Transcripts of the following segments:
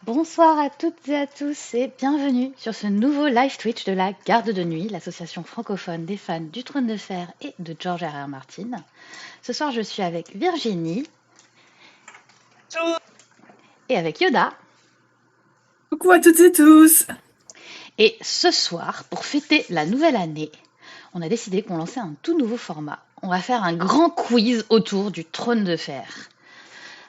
Bonsoir à toutes et à tous et bienvenue sur ce nouveau live Twitch de la Garde de Nuit, l'association francophone des fans du Trône de Fer et de George R.R. Martin. Ce soir, je suis avec Virginie et avec Yoda. Coucou à toutes et tous. Et ce soir, pour fêter la nouvelle année, on a décidé qu'on lançait un tout nouveau format. On va faire un grand quiz autour du Trône de Fer.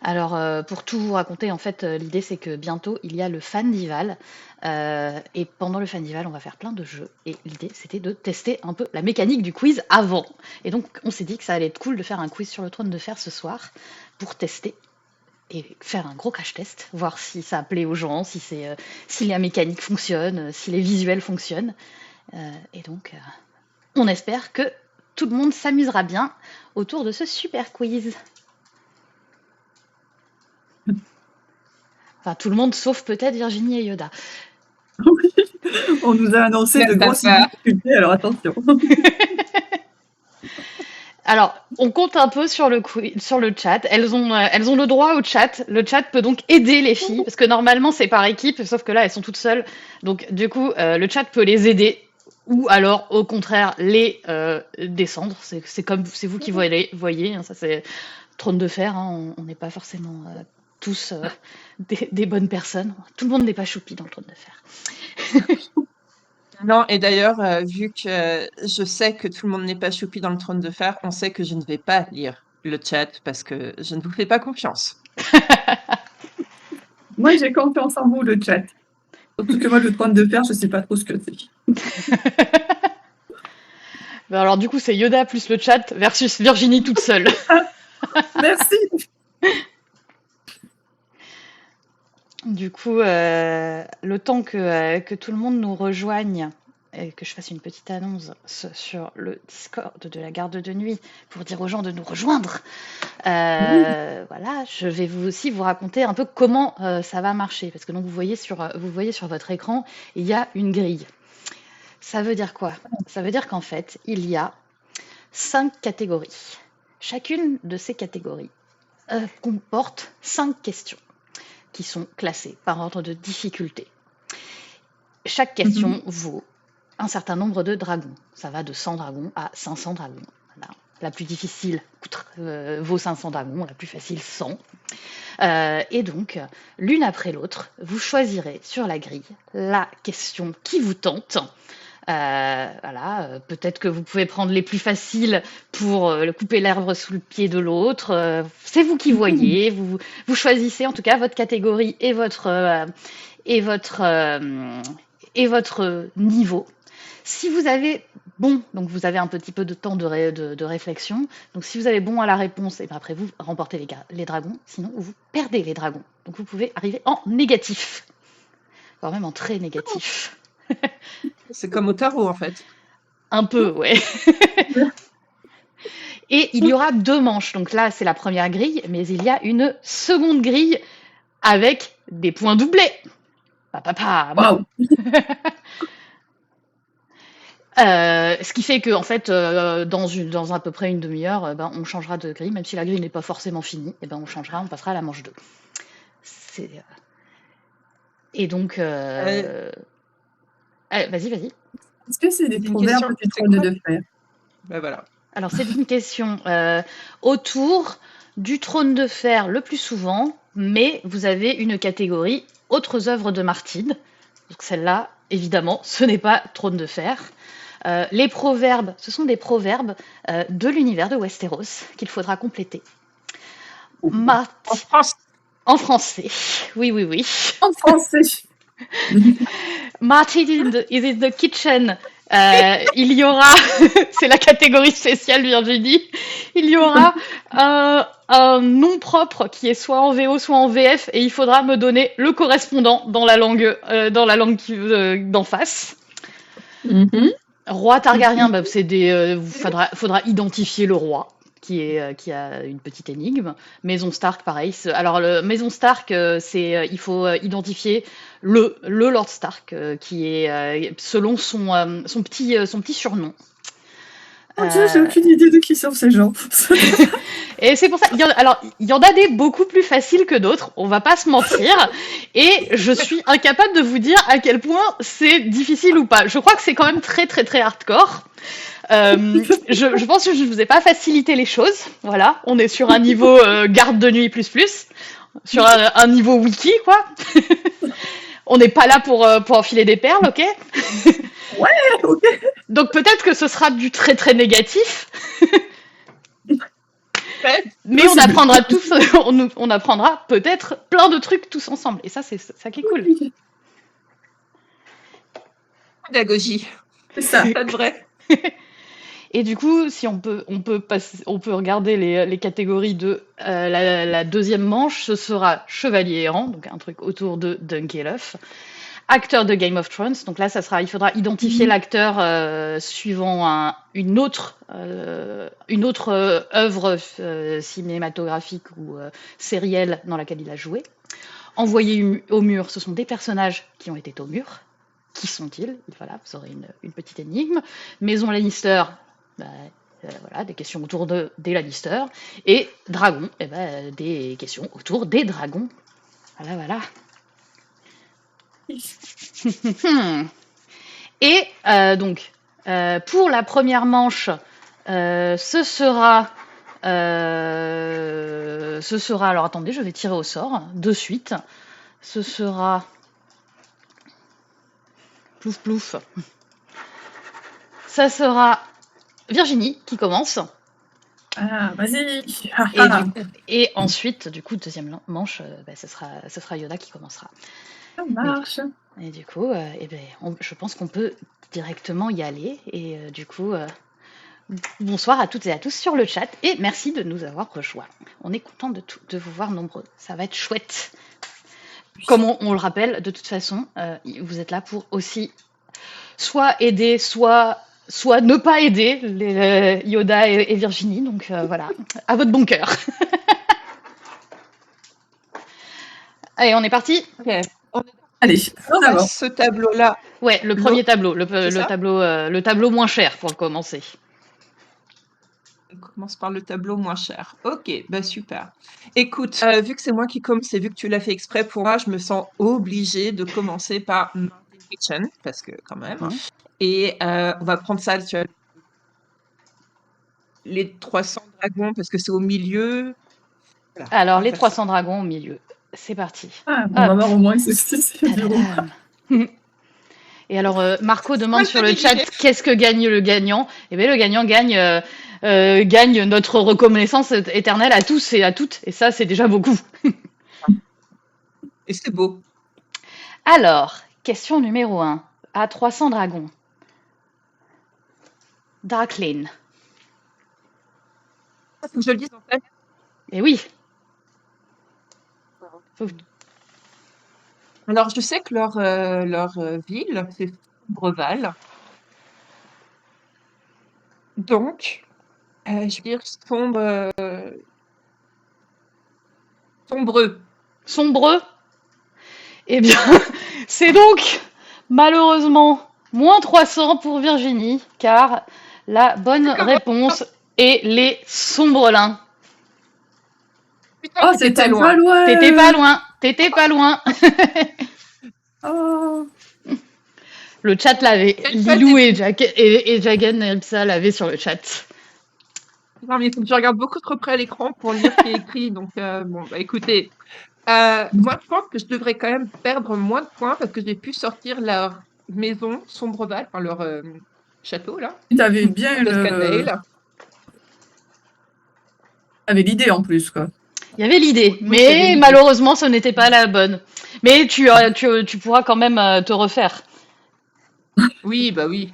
Alors, pour tout vous raconter, en fait, l'idée c'est que bientôt il y a le Fandival, et pendant le Fandival, on va faire plein de jeux. Et l'idée c'était de tester un peu la mécanique du quiz avant. Et donc, on s'est dit que ça allait être cool de faire un quiz sur le Trône de Fer ce soir pour tester et faire un gros crash test, voir si ça plaît aux gens, si la mécanique fonctionne, si les visuels fonctionnent. Et donc, on espère que tout le monde s'amusera bien autour de ce super quiz. Enfin, tout le monde sauf peut-être Virginie et Yoda. Oui, on nous a annoncé de grosses difficultés, alors attention. Alors, on compte un peu sur le chat. Elles ont le droit au chat. Le chat peut donc aider les filles, parce que normalement c'est par équipe, sauf que là elles sont toutes seules. Donc du coup, le chat peut les aider, ou alors au contraire les descendre. C'est vous qui voyez. Hein, ça c'est Trône de Fer. Hein, on n'est pas forcément tous des bonnes personnes. Tout le monde n'est pas choupi dans le Trône de Fer. Non, et d'ailleurs, vu que je sais que tout le monde n'est pas choupi dans le Trône de Fer, on sait que je ne vais pas lire le chat parce que je ne vous fais pas confiance. Moi, j'ai confiance en vous, le chat. Surtout que moi, le Trône de Fer, je sais pas trop ce que c'est. Alors du coup, c'est Yoda plus le chat versus Virginie toute seule. Merci. Du coup, le temps que tout le monde nous rejoigne et que je fasse une petite annonce sur le Discord de la Garde de Nuit pour dire aux gens de nous rejoindre, voilà, je vais aussi vous raconter un peu comment ça va marcher. Parce que donc vous voyez sur votre écran, il y a une grille. Ça veut dire quoi? Ça veut dire qu'en fait, il y a 5 catégories. Chacune de ces catégories comporte 5 questions qui sont classées par ordre de difficulté. Chaque question vaut un certain nombre de dragons. Ça va de 100 dragons à 500 dragons. Voilà. La plus difficile vaut 500 dragons, la plus facile 100. Et donc, l'une après l'autre, vous choisirez sur la grille la question qui vous tente. Voilà, peut-être que vous pouvez prendre les plus faciles pour couper l'herbe sous le pied de l'autre. C'est vous qui voyez. Vous choisissez en tout cas votre catégorie et votre niveau. Si vous avez bon, donc vous avez un petit peu de temps de réflexion. Donc si vous avez bon à la réponse, et bien après vous remportez les dragons. Sinon vous perdez les dragons. Donc vous pouvez arriver en négatif, voire même en très négatif. C'est comme au tarot, en fait. Un peu, ouais. Et il y aura 2 manches. Donc là, c'est la première grille, mais il y a une seconde grille avec des points doublés. Waouh. Ce qui fait que, en fait, dans à peu près une demi-heure, on changera de grille. Même si la grille n'est pas forcément finie, on passera à la manche 2. Et donc... vas-y. Est-ce que c'est des proverbes du Trône de Fer? Ben voilà. Alors, c'est une question autour du Trône de Fer le plus souvent, mais vous avez une catégorie autres œuvres de Martin. Donc celle-là, évidemment, ce n'est pas Trône de Fer. Les proverbes, ce sont des proverbes de l'univers de Westeros qu'il faudra compléter. En français. Oui. En français. Martin is in the kitchen. Il y aura, c'est la catégorie spéciale Virginie, il y aura un nom propre qui est soit en VO soit en VF et il faudra me donner le correspondant dans la langue d'en face. Roi Targaryen, faudra identifier le roi qui a une petite énigme. Maison Stark, pareil. Alors Maison Stark, il faut identifier le Lord Stark qui est selon son petit surnom. Mon Dieu, j'ai Euh, aucune idée de qui sont ces gens. Et c'est pour ça. Alors, il y en a des beaucoup plus faciles que d'autres, on va pas se mentir. Et je suis incapable de vous dire à quel point c'est difficile ou pas. Je crois que c'est quand même très, très, très hardcore. Je pense que je ne vous ai pas facilité les choses. Voilà, on est sur un niveau garde de nuit plus, sur un niveau wiki, quoi. On n'est pas là pour enfiler des perles, ok? Ok. Donc peut-être que ce sera du très très négatif, Ouais. mais on apprendra tous, on apprendra peut-être plein de trucs tous ensemble. Et ça, c'est ça qui est cool. Oui, Pédagogie, c'est ça. pas de vrai. Et du coup, si on peut regarder les catégories de la deuxième manche, ce sera Chevalier errant, donc un truc autour de Dunkelhoff. Acteur de Game of Thrones, donc là, il faudra identifier l'acteur suivant une autre œuvre cinématographique ou sérielle dans laquelle il a joué. Envoyé au mur, ce sont des personnages qui ont été au mur. Qui sont-ils? Voilà, vous aurez une petite énigme. Maison Lannister, bah, voilà, des questions autour des Lannister. Et Dragon, des questions autour des dragons. Voilà, voilà. Et donc, pour la première manche, ce sera. Alors attendez, je vais tirer au sort de suite. Ce sera. Plouf plouf. Ça sera Virginie qui commence. Ah, vas-y. Et ensuite, du coup, deuxième manche, ce sera Yoda qui commencera. Ça marche. Et du coup, je pense qu'on peut directement y aller. Et du coup, bonsoir à toutes et à tous sur le chat. Et merci de nous avoir rejoints. On est content de vous voir nombreux. Ça va être chouette. Comme on le rappelle, de toute façon, vous êtes là pour aussi soit aider, soit ne pas aider Yoda et Virginie. Donc voilà, à votre bon cœur. Allez, on est parti. Ok. Allez, en À avant. ce tableau-là, Ouais, le premier tableau, c'est ça le tableau moins cher pour commencer. on commence par le tableau moins cher. Ok, bah super. Écoute, vu que c'est moi qui commence et vu que tu l'as fait exprès pour moi, je me sens obligée de commencer par Martin Kitchen, parce que quand même. Hein. Et on va prendre ça, tu vois, les 300 dragons, parce que c'est au milieu. Voilà, on Alors, va les faire ça. 300 dragons au milieu. C'est parti. Ah, on va Hop. voir au moins c'est du rond. Tadadam. Et alors, Marco demande Mal sur le déguisé. chat qu'est-ce que gagne le gagnant. Eh bien, le gagnant gagne notre reconnaissance éternelle à tous et à toutes. Et ça, c'est déjà beaucoup. Et c'est beau. Alors, question numéro 1. À 300 dragons. Darklane. Faut que je le dise en fait. Eh oui. Faut- Alors, je sais que leur ville, c'est Breval. Donc, je veux dire sombreux. Sombreux. Eh bien, c'est donc malheureusement moins 300 pour Virginie, car la bonne réponse est les Sombrelins. Putain, Oh, t'étais pas c'était loin. pas loin. T'étais pas loin, t'étais pas loin. Oh. Le chat l'avait. Quelle fois Lilou et Jagan Elsa l'avaient sur le chat. Non, mais il faut que je regarde beaucoup trop près à l'écran pour lire ce qui est écrit. Donc, bon, bah écoutez, moi, je pense que je devrais quand même perdre moins de points parce que j'ai pu sortir leur maison Sombreval, enfin leur château, là, Tu avais bien Duskendale. T'avais l'idée en plus, quoi. Il y avait l'idée, Oui, mais j'avais l'idée. malheureusement, ce n'était pas la bonne. Mais tu pourras quand même te refaire. Oui, bah oui.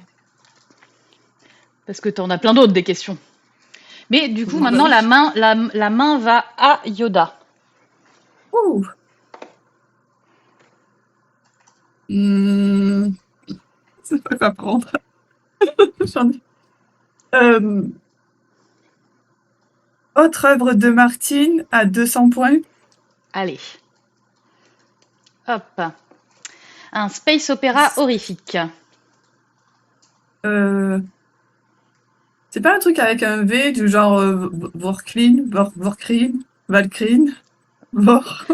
Parce que t'en as plein d'autres des questions. Mais du coup, Oui, bah maintenant, oui. la main va à Yoda. Ouh. Hmm. C'est pas quoi prendre. J'en ai. Autre œuvre de Martine à 200 points. Allez. Hop. Un space opéra horrifique. C'est pas un truc avec un V du genre Vorklin, Vorkrin, Valkyrin, Vor,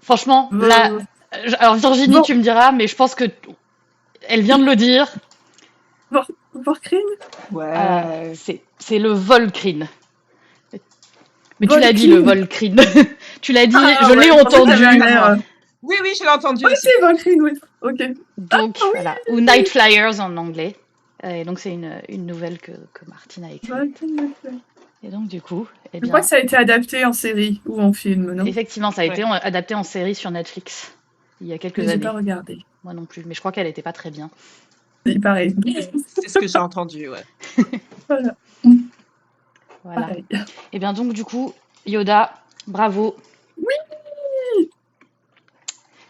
Franchement, là, Vor, alors Virginie, tu me diras, mais je pense que elle vient de le dire. Vorkrin, Ouais. C'est le Volcrine. Mais tu l'as dit, Volklin. le Volcrine. Tu l'as dit, Ah je l'ai ouais, en fait, entendu, j'avais un air, moi. Oui, oui, je l'ai entendu Oui, aussi. c'est Volkrin, oui. Ok. Donc, Ah oui, voilà. Ou Night Flyers en anglais. Et donc, c'est une nouvelle que Martine a écrite. Volkrin. Et donc, du coup, eh Je crois bien, que ça a été adapté en série ou en film, non? effectivement, ça a été Ouais. adapté en série sur Netflix il y a quelques Mais j'ai pas années. regardé. Moi non plus, mais je crois qu'elle n'était pas très bien. Il paraît. C'est ce que j'ai entendu, ouais. Voilà. Voilà. Pareil. Et bien, donc, du coup, Yoda, bravo. Oui.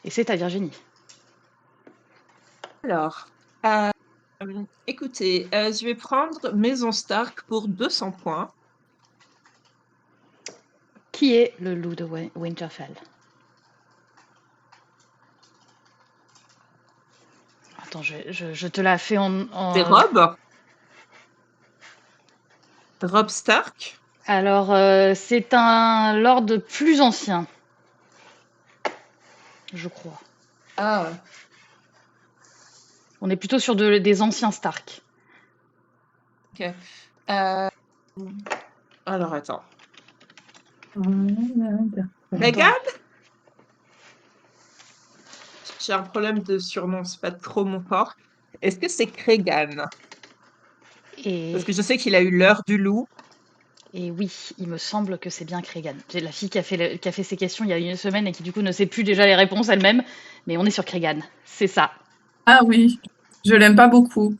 Et c'est à Virginie. Alors, écoutez, je vais prendre Maison Stark pour 200 points. Qui est le loup de Winterfell? Attends, je te la fais C'est Robb. Robb Stark. Alors, c'est un lord plus ancien, je crois. Ah, On est plutôt sur des anciens Stark. ok. Alors, attends. Megan? J'ai un problème de surnom, c'est pas trop mon fort. Est-ce que c'est Cregan? Et, Parce que je sais qu'il a eu l'heure du loup. et oui, il me semble que c'est bien Cregan. C'est la fille qui a fait ces questions il y a une semaine et qui du coup ne sait plus déjà les réponses elle-même. Mais on est sur Cregan, c'est ça. Ah oui, je l'aime pas beaucoup.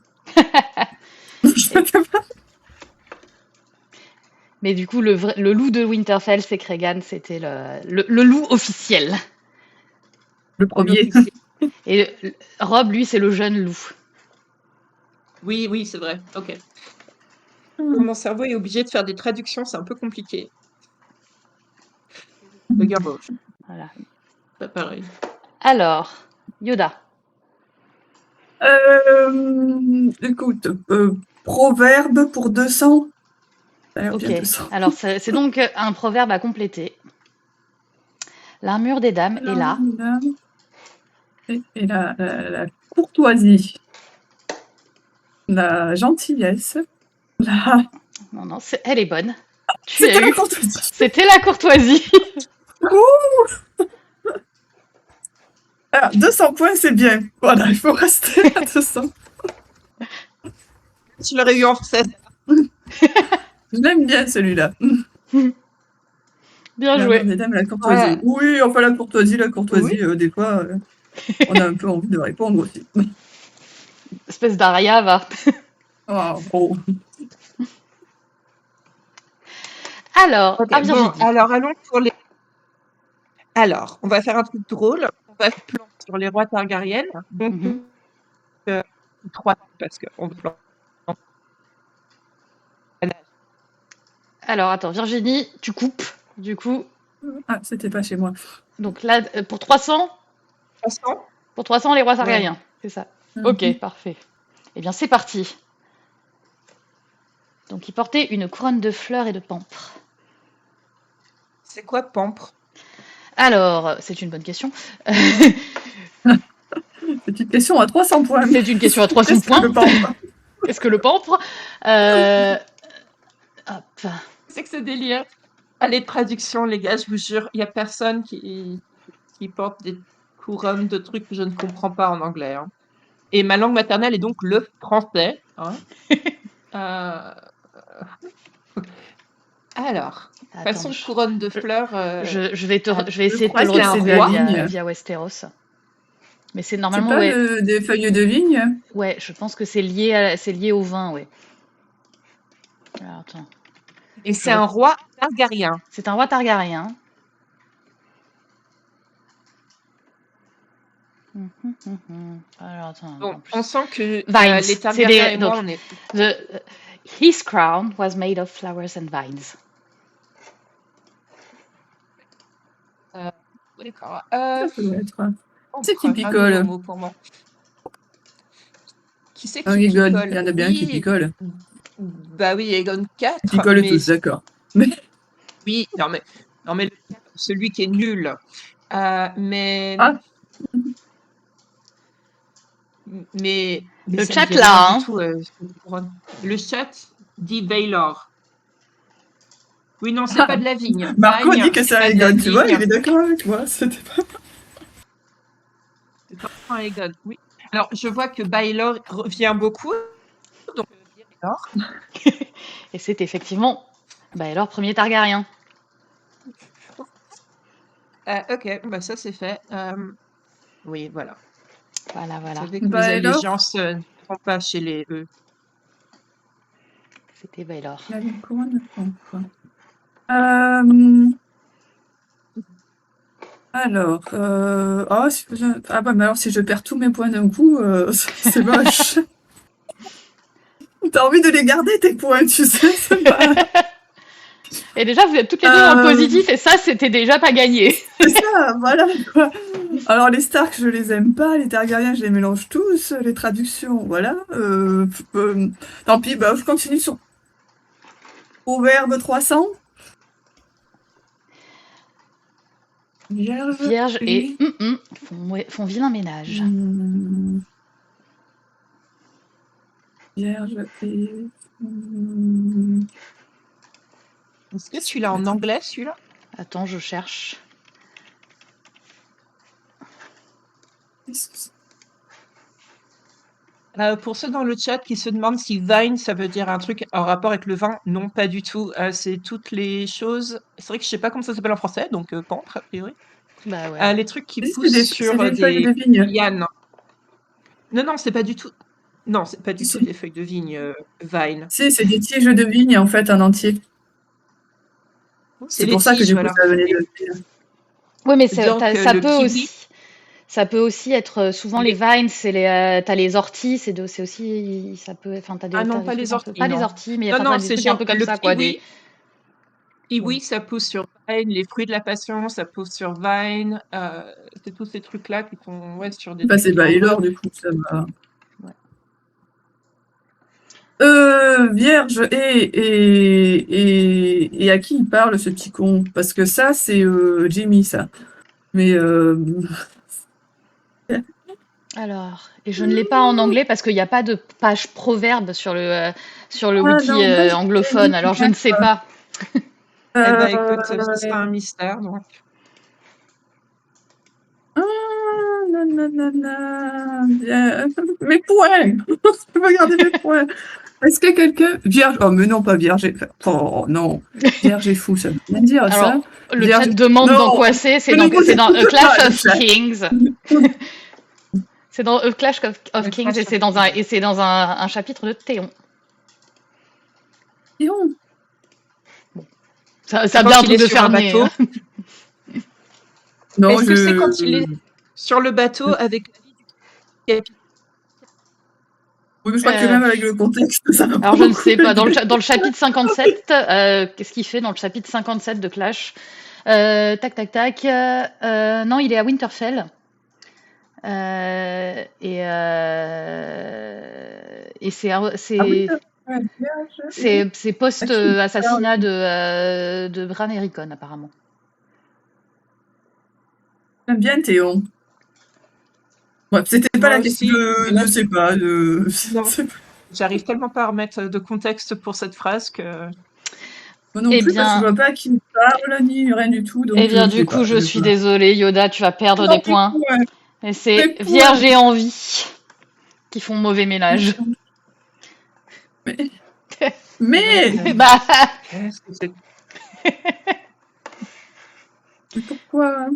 Mais du coup, le loup de Winterfell, c'est Cregan, c'était le loup officiel. Le premier. Et Rob, lui, c'est le jeune loup. Oui, oui, c'est vrai. Ok. Mon cerveau est obligé de faire des traductions, c'est un peu compliqué. Regarde, bon, Voilà. pas pareil. Alors, Yoda. Écoute, proverbe pour 200. Ça a l'air Ok, bien 200. alors c'est donc un proverbe à compléter. L'armure des dames est là. Et la courtoisie, la gentillesse, la... Non, non, elle est bonne. Tu as C'était la eu. courtoisie. C'était la courtoisie. Ouh. Alors, 200 points, c'est bien. Voilà, il faut rester à 200. Je l'aurais eu en français. Je l'aime bien, celui-là. Bien La joué. des dames, la courtoisie. Ouais. Oui, enfin, la courtoisie, Oui. des fois, on a un peu envie de répondre aussi. Espèce d'Aria, va. Oh, oh. Alors, Ok, à bon, Virginie. alors allons pour les. Alors, on va faire un truc drôle. On va se planter sur les rois Targaryen. Donc, Mhm. 3, parce qu'on se plante. Alors, attends, Virginie, tu coupes. Du coup, Ah, c'était pas chez moi. donc là, pour 300, 300. les rois Ouais. Targaryens, c'est ça. Ok, parfait. Eh bien, c'est parti. Donc, il portait une couronne de fleurs et de pampres. C'est quoi pampre? Alors, c'est une bonne question. Petite question à 300 points. C'est une question à 300 Qu'est-ce que points. le pampre? Qu'est-ce que le pampre Hop. C'est que c'est délire. Allez, traduction, les gars, je vous jure, il n'y a personne qui porte des couronnes de trucs que je ne comprends pas en anglais, hein. Et ma langue maternelle est donc le français, hein. Euh, Alors, Attends, façon couronne de fleurs. je vais Je essayer de te crois le que c'est de la retrouver vigne. via Westeros. Mais c'est C'est normalement, pas ouais, des feuilles de vigne? ouais, je pense que c'est c'est lié au vin, ouais. Alors, attends. Et c'est un roi targaryen. C'est un roi Targaryen. Alors, attends. Bon, En plus. on sent que Vines. les Targaryens et moi, Donc, on est. his crown was made of flowers and vines. D'accord. Ça doit être. C'est Pampre, un nouveau typical. mot pour moi. Qui c'est Un qui Egon, il picole? y en a bien qui Oui, picole. bah oui, Egon Ils 4, picolent mais tous, d'accord. Mais oui, non, mais celui qui est nul. Mais, ah, mais Le ça me chat dit rien là, du hein. tout. Le chat dit Baylor. Oui, non, c'est pas de la vigne. Marco dit Vigne, que c'est c'est un pas de la Egon, tu vois, vigne. il est d'accord avec moi. C'était pas... C'est pas un Egon. Oui. Alors, je vois que Baylor revient beaucoup. Donc, Baylor. Et c'est effectivement Baelor premier Targaryen. Ok, bah ça c'est fait. Oui, voilà. Voilà, Vous voilà. savez que mes Bah alors, allégeances ne sont pas chez les E. C'était Baelor. la couronne ne prend pas. Euh, alors, oh, ah bah mais alors si je perds tous mes points d'un coup, c'est moche. T'as envie de les garder tes points, tu sais, c'est pas... Et déjà, vous êtes toutes les deux dans le positif, et ça, c'était déjà pas gagné. C'est ça, voilà quoi. Alors les Stark, je les aime pas, les Targaryens, je les mélange tous, les traductions, voilà. Tant pis, bah je continue sur Proverbe 300. Vierge Vierge et et... font vilain ménage. Hmm, Vierge et... hmm, Est-ce que qu'est-ce tu l'as que en c'est? anglais celui-là? Attends, je cherche. Qu'est-ce que c'est? Pour ceux dans le chat qui se demandent si vine, ça veut dire un truc en rapport avec le vin, non, pas du tout. C'est toutes les choses. C'est vrai que je sais pas comment ça s'appelle en français, donc campre, a priori. Bah ouais. Les trucs qui Si, poussent c'est sur des feuilles des de vigne. lianes. Non, non, c'est pas du tout. Non, c'est pas Si, du tout si. des feuilles de vigne, vine. Si, c'est des tiges de vigne en fait en entier. C'est C'est les pour ça que tiges, du coup voilà. ça venait Et de... Oui, mais donc ça le peut kiwi, aussi. Ça peut aussi être souvent les les... vines, t'as les orties, c'est aussi ça peut. Enfin, Ah non, t'as des pas trucs les un peu, orties, pas les non. orties, mais Non, enfin t'as non, des c'est trucs un genre peu comme le ça quoi. Des. kiwi. Kiwi, ça pousse sur Vine, les fruits de la passion, ça pousse sur Vine. C'est tous ces trucs-là qui sont ouais, sur des Bah trucs c'est qui ont E. Baylor du coup, ça va. Ouais. Vierge et à qui il parle ce petit con? Parce que ça c'est Jimmy ça. Mais Alors, et je ne l'ai pas en anglais parce qu'il n'y a pas de page proverbe sur le ah wiki non, moi j'ai anglophone. dit Alors je ne sais pas. Eh ben écoute, ce sera un mystère, donc. nanana, mes points! Je peux pas garder mes points. Est-ce que quelqu'un... Vierge... Oh, mais non, pas vierge. Oh, non. Vierge est fou, ça veut rien dire, ça. Alors, le chat Vierge... demande dans Non! quoi c'est. Je ne vous C'est dans A écoute Clash pas, le of chat. Kings. C'est dans A Clash of Le Kings et Clash of Kings. c'est dans un chapitre de Théon. Théon. Ça a C'est bien quand un il truc est de sur un fermé. bateau. Non, Est-ce que c'est quand il est sur le bateau avec la vie du capitaine? Oui, mais je crois que même avec le contexte, ça va pas Alors je ne sais beaucoup pas. Dans aider. dans le chapitre 57, qu'est-ce qu'il fait dans le chapitre 57 de Clash? Tac, tac, tac. Non, il est à Winterfell. Et Ah oui, ouais, Vierge et... c'est À qui il parle? post-assassinat de Bran et Rickon, apparemment. J'aime bien Théon. Ouais, c'était pas Moi la question. aussi, mais là, Je sais pas. non, j'arrive tellement pas à remettre de contexte pour cette phrase que. Moi non Eh plus, parce que je bien, vois pas à qui il parle, ni rien du tout, eh donc bien, je du sais coup, pas. je suis désolée, Yoda, tu vas perdre Non, des points. Et mes c'est points. Vierge et Envie qui font mauvais ménage. Mais, Mais mais, Bah, qu'est-ce que c'est? mais pourquoi?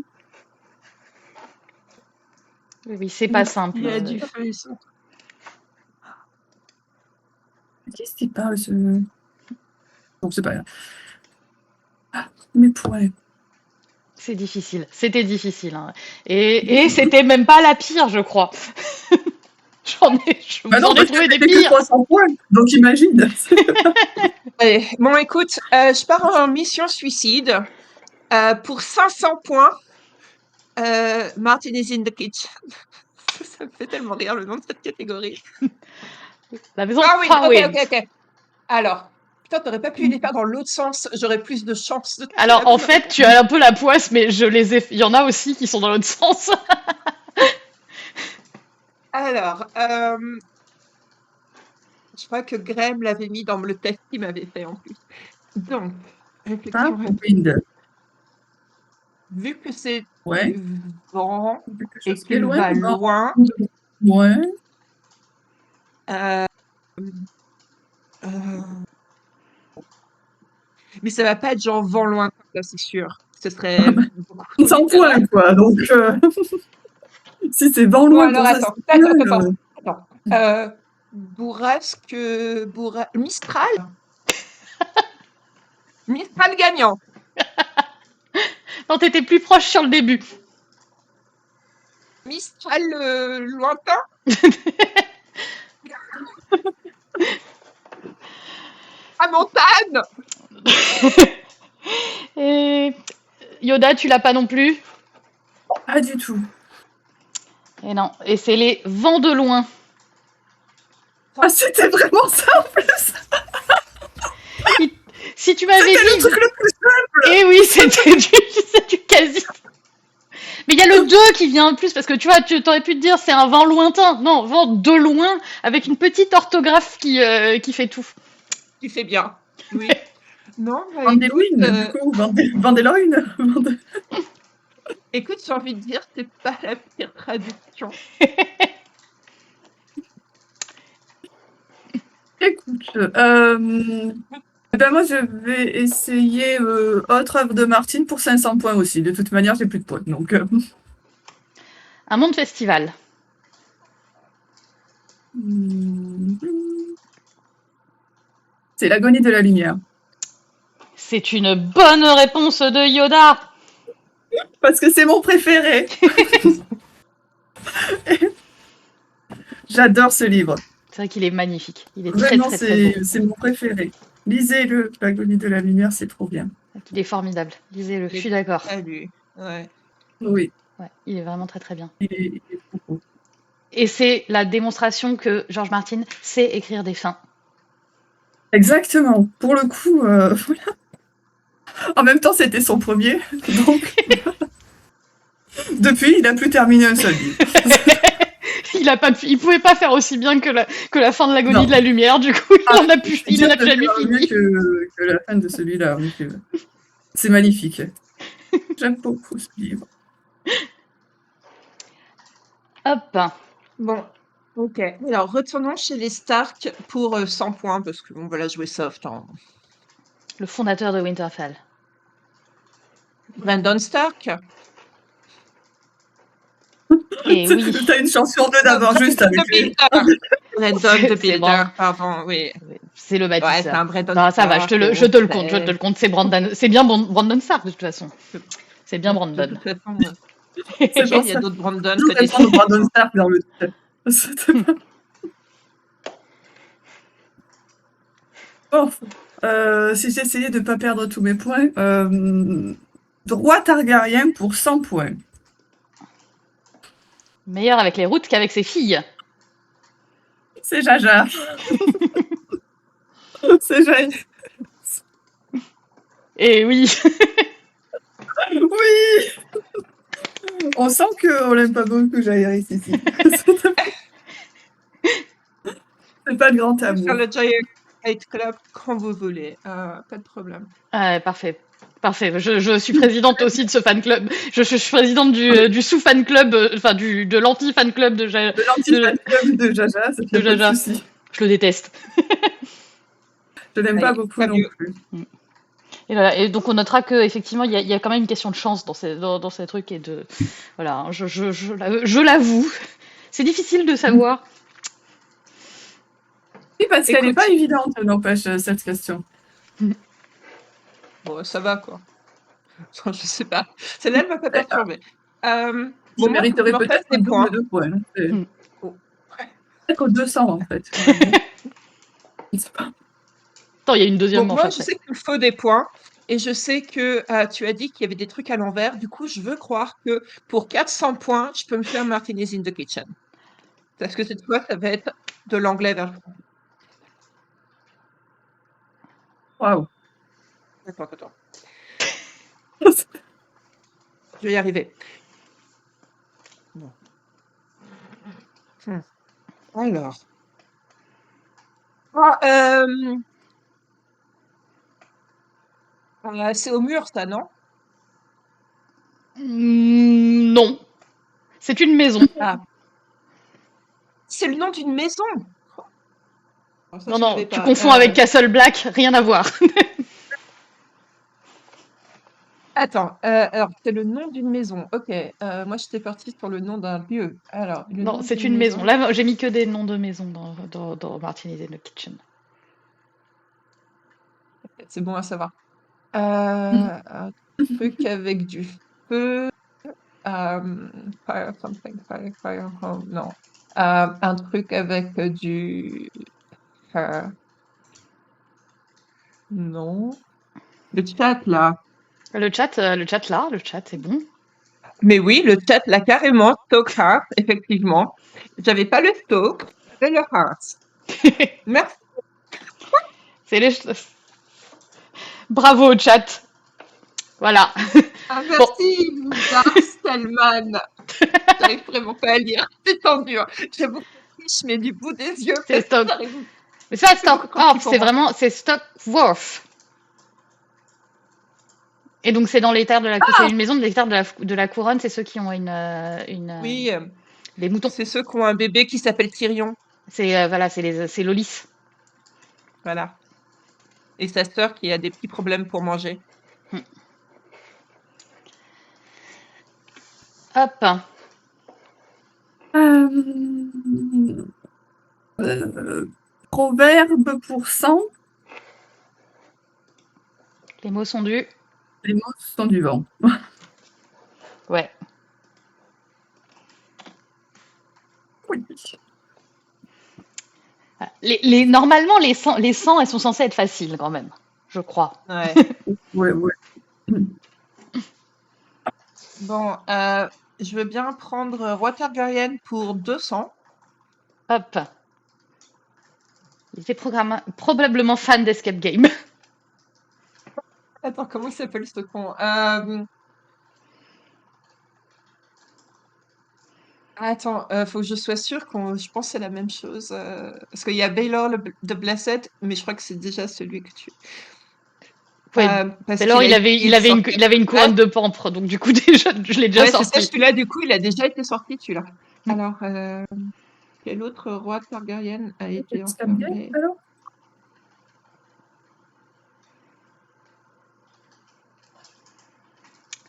oui, c'est pas simple. Il y a du feu et sang. Qu'est-ce qu'il parle, ce... Bon, c'est pas grave. Ah, mes points. C'est difficile. C'était difficile, hein. Et c'était même pas la pire, je crois. Je Bah vous non, en ai parce que trouvé des c'était que pires. 300 points, donc imagine. Allez, bon, écoute, je pars en mission suicide pour 500 points. Martin is in the kitchen. Ça me fait tellement rire le nom de cette catégorie. La maison Ah oui, Farwind. ok. Alors, putain, t'aurais pas pu les faire dans l'autre sens, j'aurais plus de chance de trouver Alors, la en bonne fait, réponse. tu as un peu la poisse, mais il y en a aussi qui sont dans l'autre sens. Alors, je crois que Graham l'avait mis dans le test qu'il m'avait fait en plus. Donc, réflexion rapide. Farwind. Vu que c'est Ouais. du vent Quelque et chose qui est qu'il loin va ou pas? loin, Ouais. euh, euh, mais ça va pas être genre vent lointain, ça c'est sûr. Ce serait beaucoup trop 100 littéral. points, quoi. Donc, si c'est vent Bon, loin alors pour ça, attends, c'est mal. attends. Bourrasque, Mistral? Mistral gagnant. Non, t'étais plus proche sur le début. Mistral lointain? Ah, montagne! Et Yoda, tu l'as pas non plus? Pas du tout. Et non, et c'est les vents de loin. Ah, c'était vraiment ça en plus. Si tu m'avais C'était le dit... truc le plus simple. Eh oui, c'est du quasi. Mais il y a le 2 qui vient en plus, parce que tu vois, tu t'aurais pu te dire c'est un vent lointain. Non, vent de loin, avec une petite orthographe qui fait tout. Tu fais bien. Oui. Non, bah, Vandelwin, du coup. Vandeloin. écoute, j'ai envie de dire, c'est pas la pire traduction. Écoute, ben moi je vais essayer Autre œuvre de Martine pour 500 points aussi. De toute manière, j'ai plus de points. Donc, Un monde festival. c'est l'agonie de la lumière. C'est une bonne réponse de Yoda. Parce que c'est mon préféré. J'adore ce livre. C'est vrai qu'il est magnifique. Il est Vraiment, très très beau. c'est mon préféré. Lisez-le, l'agonie de la lumière, c'est trop bien. Il est formidable. Lisez-le, je suis d'accord. Salut. Ouais. Oui, Ouais, il est vraiment très très bien. il est trop beau. Et c'est la démonstration que George Martin sait écrire des fins. Exactement. Pour le coup, voilà. En même temps, c'était son premier. Donc, depuis, il n'a plus terminé un seul livre. Il pouvait pas faire aussi bien que la fin de l'agonie Non. de la lumière, du coup, il en a plus jamais mieux fini. que la fin de celui-là. C'est magnifique. J'aime beaucoup ce livre. Hop. Bon, ok. Alors, retournons chez les Stark pour 100 points, parce qu'on va la jouer soft. Hein. Le fondateur de Winterfell. Brandon Stark. Et oui. T'as une chance sur deux d'avoir juste avec les... Brandon the C'est Builder, bon. pardon, oui. C'est le Ouais, c'est bâtisseur. un Brandon Non, ça va, Stark, je te le compte, c'est Brandon. C'est bien Brandon Stark de toute façon. C'est bien De Brandon. toute façon, C'est il pour y a ça. d'autres Brandon Tout peut-être. répondre Brandon Stark dans le chat. C'était pas- Bon, si j'essayais de ne pas perdre tous mes points, Roi Targaryen pour 100 points. Meilleur avec les routes qu'avec ses filles. C'est Jaja. C'est Jaja. Et oui. Oui. On sent qu'on l'aime pas beaucoup, Jaehaerys ici. C'est pas le grand Faire amour. le Giant Fight Club quand vous voulez, pas de problème. Parfait. Parfait. Je suis présidente aussi de ce fan club. Je suis présidente du sous-fan club, enfin de l'anti-fan club de Jaja. De l'anti-fan club de Jaja, c'est pas Jaja. de souci. Je le déteste. Je l'aime pas beaucoup pas non mieux. plus. Et voilà. Et donc on notera que effectivement il y a quand même une question de chance dans ces trucs et de voilà. Hein, je l'avoue. C'est difficile de savoir. Oui, parce qu'elle n'est Écoute. pas évidente, n'empêche, cette question. Bon, ça va quoi. Je sais pas. Celle-là, elle m'a pas perturbée. Je Bon, moi, mériterais je me repasse peut-être un des points. double de points. Oh. Peut-être aux 200 en fait. Je sais pas. Attends, il y a une deuxième Bon, manche moi, après. je sais qu'il me faut des points. Et je sais que tu as dit qu'il y avait des trucs à l'envers. Du coup, je veux croire que pour 400 points, je peux me faire Martinez in the Kitchen. Parce que cette fois, ça va être de l'anglais vers le français. Waouh. Attends. Je vais y arriver. Bon. Alors. C'est au mur, ça, non? Non. C'est une maison. Ah. C'est le nom d'une maison. Oh, ça, Non, je non, savais tu pas. confonds avec Castle Black, rien à voir. Attends, alors c'est le nom d'une maison. Ok, moi j'étais partie sur le nom d'un lieu. Alors, le Non, nom c'est d'une une maison. Là, j'ai mis que des noms de maisons dans Martini's in the Kitchen. C'est bon à savoir. Un truc avec du feu. Fire something, fire home. Non. Un truc avec du. Non. Le chat là. Le chat là, le chat, c'est bon. Mais oui, le chat là carrément. Stoke Heart, effectivement. J'avais pas le Stoke, j'avais le Heart. Merci. C'est les... Bravo, chat. Voilà. Ah, Bon. merci, Lars Stallman. J'arrive vraiment pas à lire. C'est tendu. J'ai beaucoup de fiches, mais du bout des yeux. C'est Stock. j'arrive- Mais c'est pas C'est beaucoup Stock trop petit Off, pour c'est moi. vraiment, c'est Stockworth. Et donc c'est dans les terres de la, c'est une maison de les terres de la couronne, c'est ceux qui ont Oui, des moutons. c'est ceux qui ont un bébé qui s'appelle Tyrion. C'est voilà, c'est Lolis. Voilà. Et sa sœur qui a des petits problèmes pour manger. Hop. Proverbe pour 100. Les mots sont dus. Les mots sont du vent. Ouais. Oui. Normalement, les 100, elles sont censées être faciles quand même, je crois. Ouais. Ouais. Bon, je veux bien prendre Roi Targaryen pour 200. Hop. Il était probablement fan d'Escape Game. Attends, comment il s'appelle ce con? Attends, faut que je sois sûre je pense que c'est la même chose. Parce qu'il y a Baelor de Blessed, mais je crois que c'est déjà celui que tu. Ouais. Parce Alors qu'il il avait une couronne de pampre, donc du coup déjà, je l'ai déjà Ouais, c'est ça, sorti. celui-là, du coup, il a déjà été sorti, celui-là. Alors, quel autre roi Targaryen a été enfermé? Alors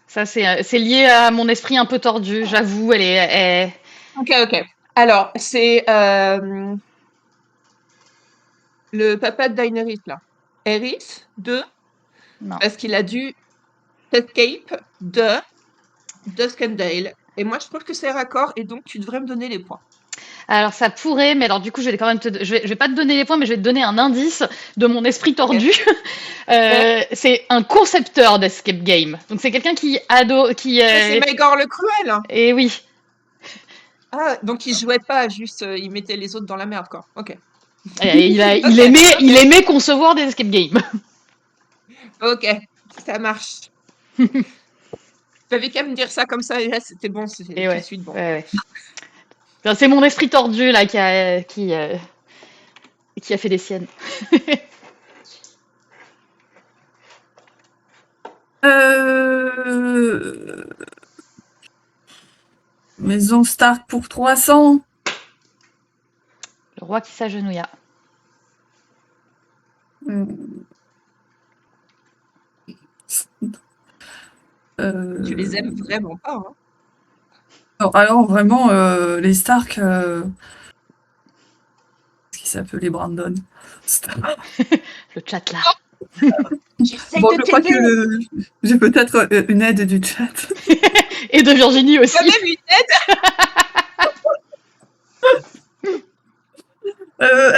Ça, c'est lié à mon esprit un peu tordu, j'avoue. Ok. Alors, c'est le papa de Daenerys, là. Aerys, de, Non. parce qu'il a dû escape de Duskendale. Et moi, je trouve que c'est raccord, et donc tu devrais me donner les points. Alors ça pourrait, mais alors du coup, je vais quand même je vais pas te donner les points, mais je vais te donner un indice de mon esprit tordu. C'est un concepteur d'escape game. Donc c'est quelqu'un qui C'est Maegor le Cruel. Et oui. Ah, donc il jouait pas, juste il mettait les autres dans la merde, quoi. Ok. Il aimait concevoir des escape games. Ok, ça marche. T'avais qu'à me dire ça comme ça, et là c'était bon, c'est tout de suite bon. Ouais. C'est mon esprit tordu là qui a fait des siennes. Maison Stark pour 300. Le roi qui s'agenouilla. Tu les aimes vraiment pas, hein? Alors vraiment, les Stark, qui s'appelait Brandon. Le chat là. Bon, je crois que j'ai peut-être une aide du chat. Et de Virginie aussi. Quand même une aide.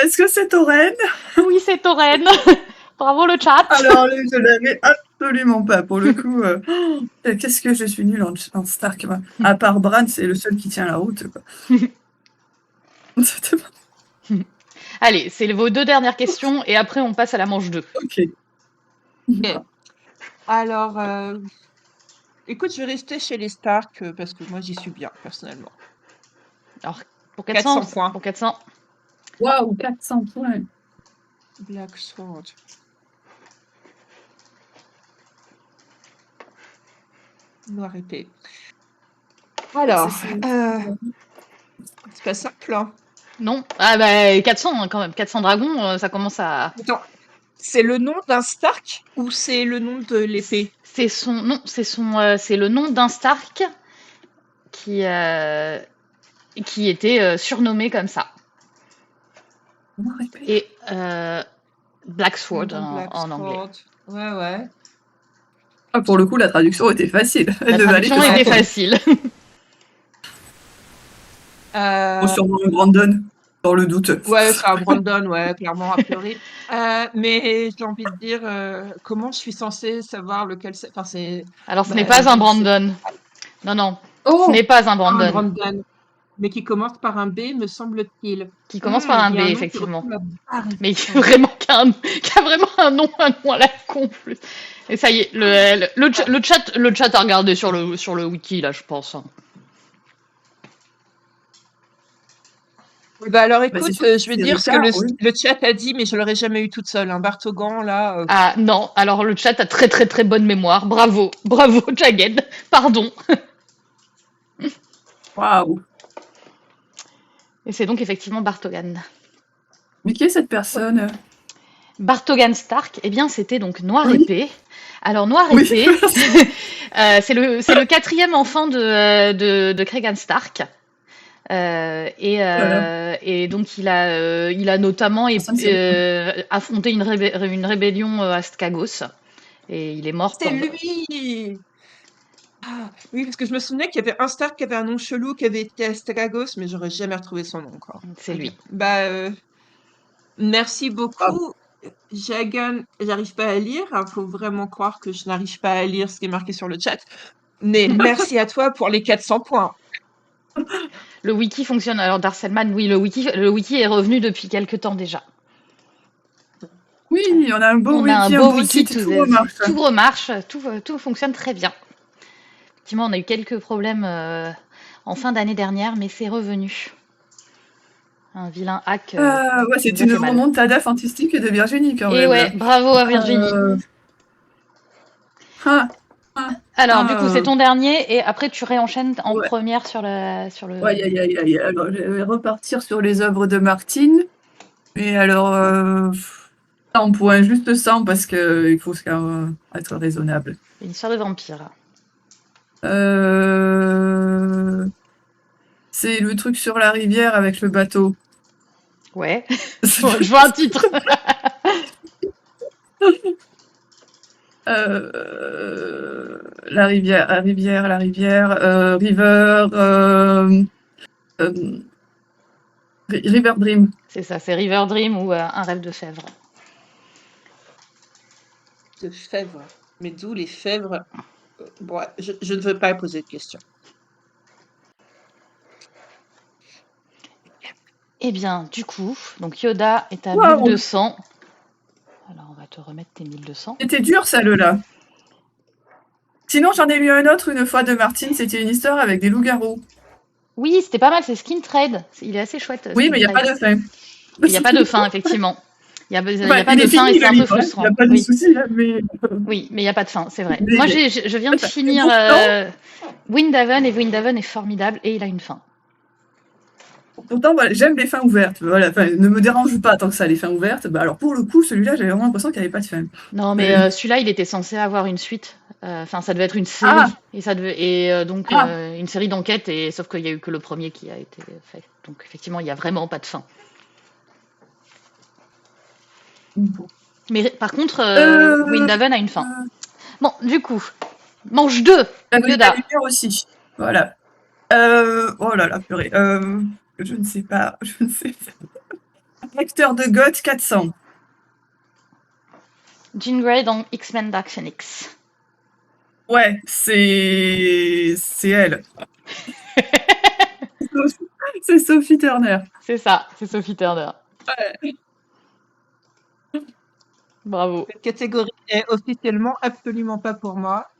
Est-ce que c'est Tauren? Oui, c'est Tauren. Bravo le chat. Alors, je l'avais absolument pas. Pour le coup, qu'est-ce que je suis nulle en Stark. À part Bran, c'est le seul qui tient la route, quoi. Allez, c'est vos 2 dernières questions et après on passe à la manche 2. Ok. Ok. Alors, écoute, je vais rester chez les Stark parce que moi j'y suis bien personnellement. Alors, pour 400 400, points. pour 400, Waouh, 400 points. Black Sword. Noir épée. Alors, c'est pas simple, hein. non. Ah bah 400 hein, quand même. 400 dragons, ça commence à... Attends, c'est le nom d'un Stark ou c'est le nom de l'épée? C'est son... Non, c'est le nom d'un Stark qui était surnommé comme ça. Et Black Sword Black en anglais. Sword. Ouais, ouais. Ah, pour le coup, la traduction était facile. La Elle ne valait traduction que 100 était points. facile. Sûrement un Brandon, dans le doute. Ouais, c'est un Brandon, ouais, clairement, a priori. Mais j'ai envie de dire, comment je suis censée savoir lequel c'est? Enfin, c'est. Alors ce n'est Bah, pas un je ne sais Brandon. Non, non. Ce Oh, n'est pas un pas un Brandon. Brandon, mais qui commence par un B, me semble-t-il. Qui commence par un Il y B, a un nom qui effectivement. ressemble à Barry. Mais qui a vraiment un nom à la con en plus. Et ça y est, le chat a regardé sur le wiki là, je pense. Bah alors bah, écoute, c'est sûr que je vais c'est dire ce que Ricard, oui. le chat a dit, mais je l'aurais jamais eu toute seule. Un Bartogan, là. Ah non, alors le chat a très très très bonne mémoire. Bravo, bravo Jagged. Pardon. Waouh. Et c'est donc effectivement Bartogan. Mais qui est cette personne? Bartogan Stark, eh bien c'était donc Noir Oui. Épée. Alors Noir Oui. Épée, c'est le 4e enfant de Cregan Stark. Et donc il a notamment affronté une rébellion à Skagos et il est mort C'est pendant... lui! Ah, oui, parce que je me souvenais qu'il y avait un Stark qui avait un nom chelou, qui avait été à Stragos, mais j'aurais jamais retrouvé son nom encore. C'est Ok. lui. Bah, merci Ah, beaucoup. Jagan, j'arrive pas à lire. Il faut vraiment croire que je n'arrive pas à lire ce qui est marqué sur le chat. Mais merci à toi pour les 400 points. Le wiki fonctionne. Alors Darselman, oui, le wiki est revenu depuis quelques temps déjà. oui, on a un beau On wiki, a un un beau beau wiki, site, tout remarche. tout remarche, tout fonctionne très bien. Effectivement, on a eu quelques problèmes en fin d'année dernière, mais c'est revenu. Un vilain hack. Ouais, c'est une remontada fantastique de Virginie quand même. Et ouais, bravo à Virginie. Alors, du coup, c'est ton dernier, et après, tu réenchaînes en première sur le... Ouais, alors, je vais repartir sur les œuvres de Martine. Et alors, on pourrait juste 100 parce qu'il faut quand même être raisonnable. Une histoire de vampire. C'est le truc sur la rivière avec le bateau. Ouais, je vois un titre. La rivière, River Dream. C'est ça, c'est River Dream ou Un rêve de fèvre. De fèvre. Mais d'où les fèvres? Bon, je ne veux pas poser de questions. Eh bien, du coup, donc Yoda est à 1200. Alors, on va te remettre tes 1200. C'était dur, celle-là. Sinon, j'en ai lu un autre une fois de Martine. C'était une histoire avec des loups-garous. Oui, c'était pas mal, c'est Skin Trade. Il est assez chouette. Oui, mais il n'y a pas de fin. Il n'y a pas de fin, effectivement. Il n'y a pas il de est fin fini, et c'est un peu frustrant. Il n'y a pas de souci, là, mais... Oui, mais il n'y a pas de fin, c'est vrai. Mais- Moi, je viens de finir Windhaven, et Windhaven est formidable et il a une fin. Pourtant, voilà, j'aime les fins ouvertes. Voilà, ne me dérange pas tant que ça, les fins ouvertes. Bah, alors, pour le coup, celui-là, j'avais vraiment l'impression qu'il n'y avait pas de fin. Non, mais celui-là, il était censé avoir une suite. Enfin, ça devait être une série. Donc, une série d'enquêtes, sauf qu'il n'y a eu que le premier qui a été fait. Donc, effectivement, il n'y a vraiment pas de fin. Mais par contre, Windhaven a une fin. Bon, du coup, manche 2. La Yoda. lumière aussi. Voilà. Oh là là, purée. Je ne sais pas. Acteur de Goth 400. Jean Grey dans X-Men Dark Phoenix. Ouais, c'est elle. C'est Sophie Turner. C'est ça, c'est Sophie Turner. Bravo. Cette catégorie est officiellement absolument pas pour moi.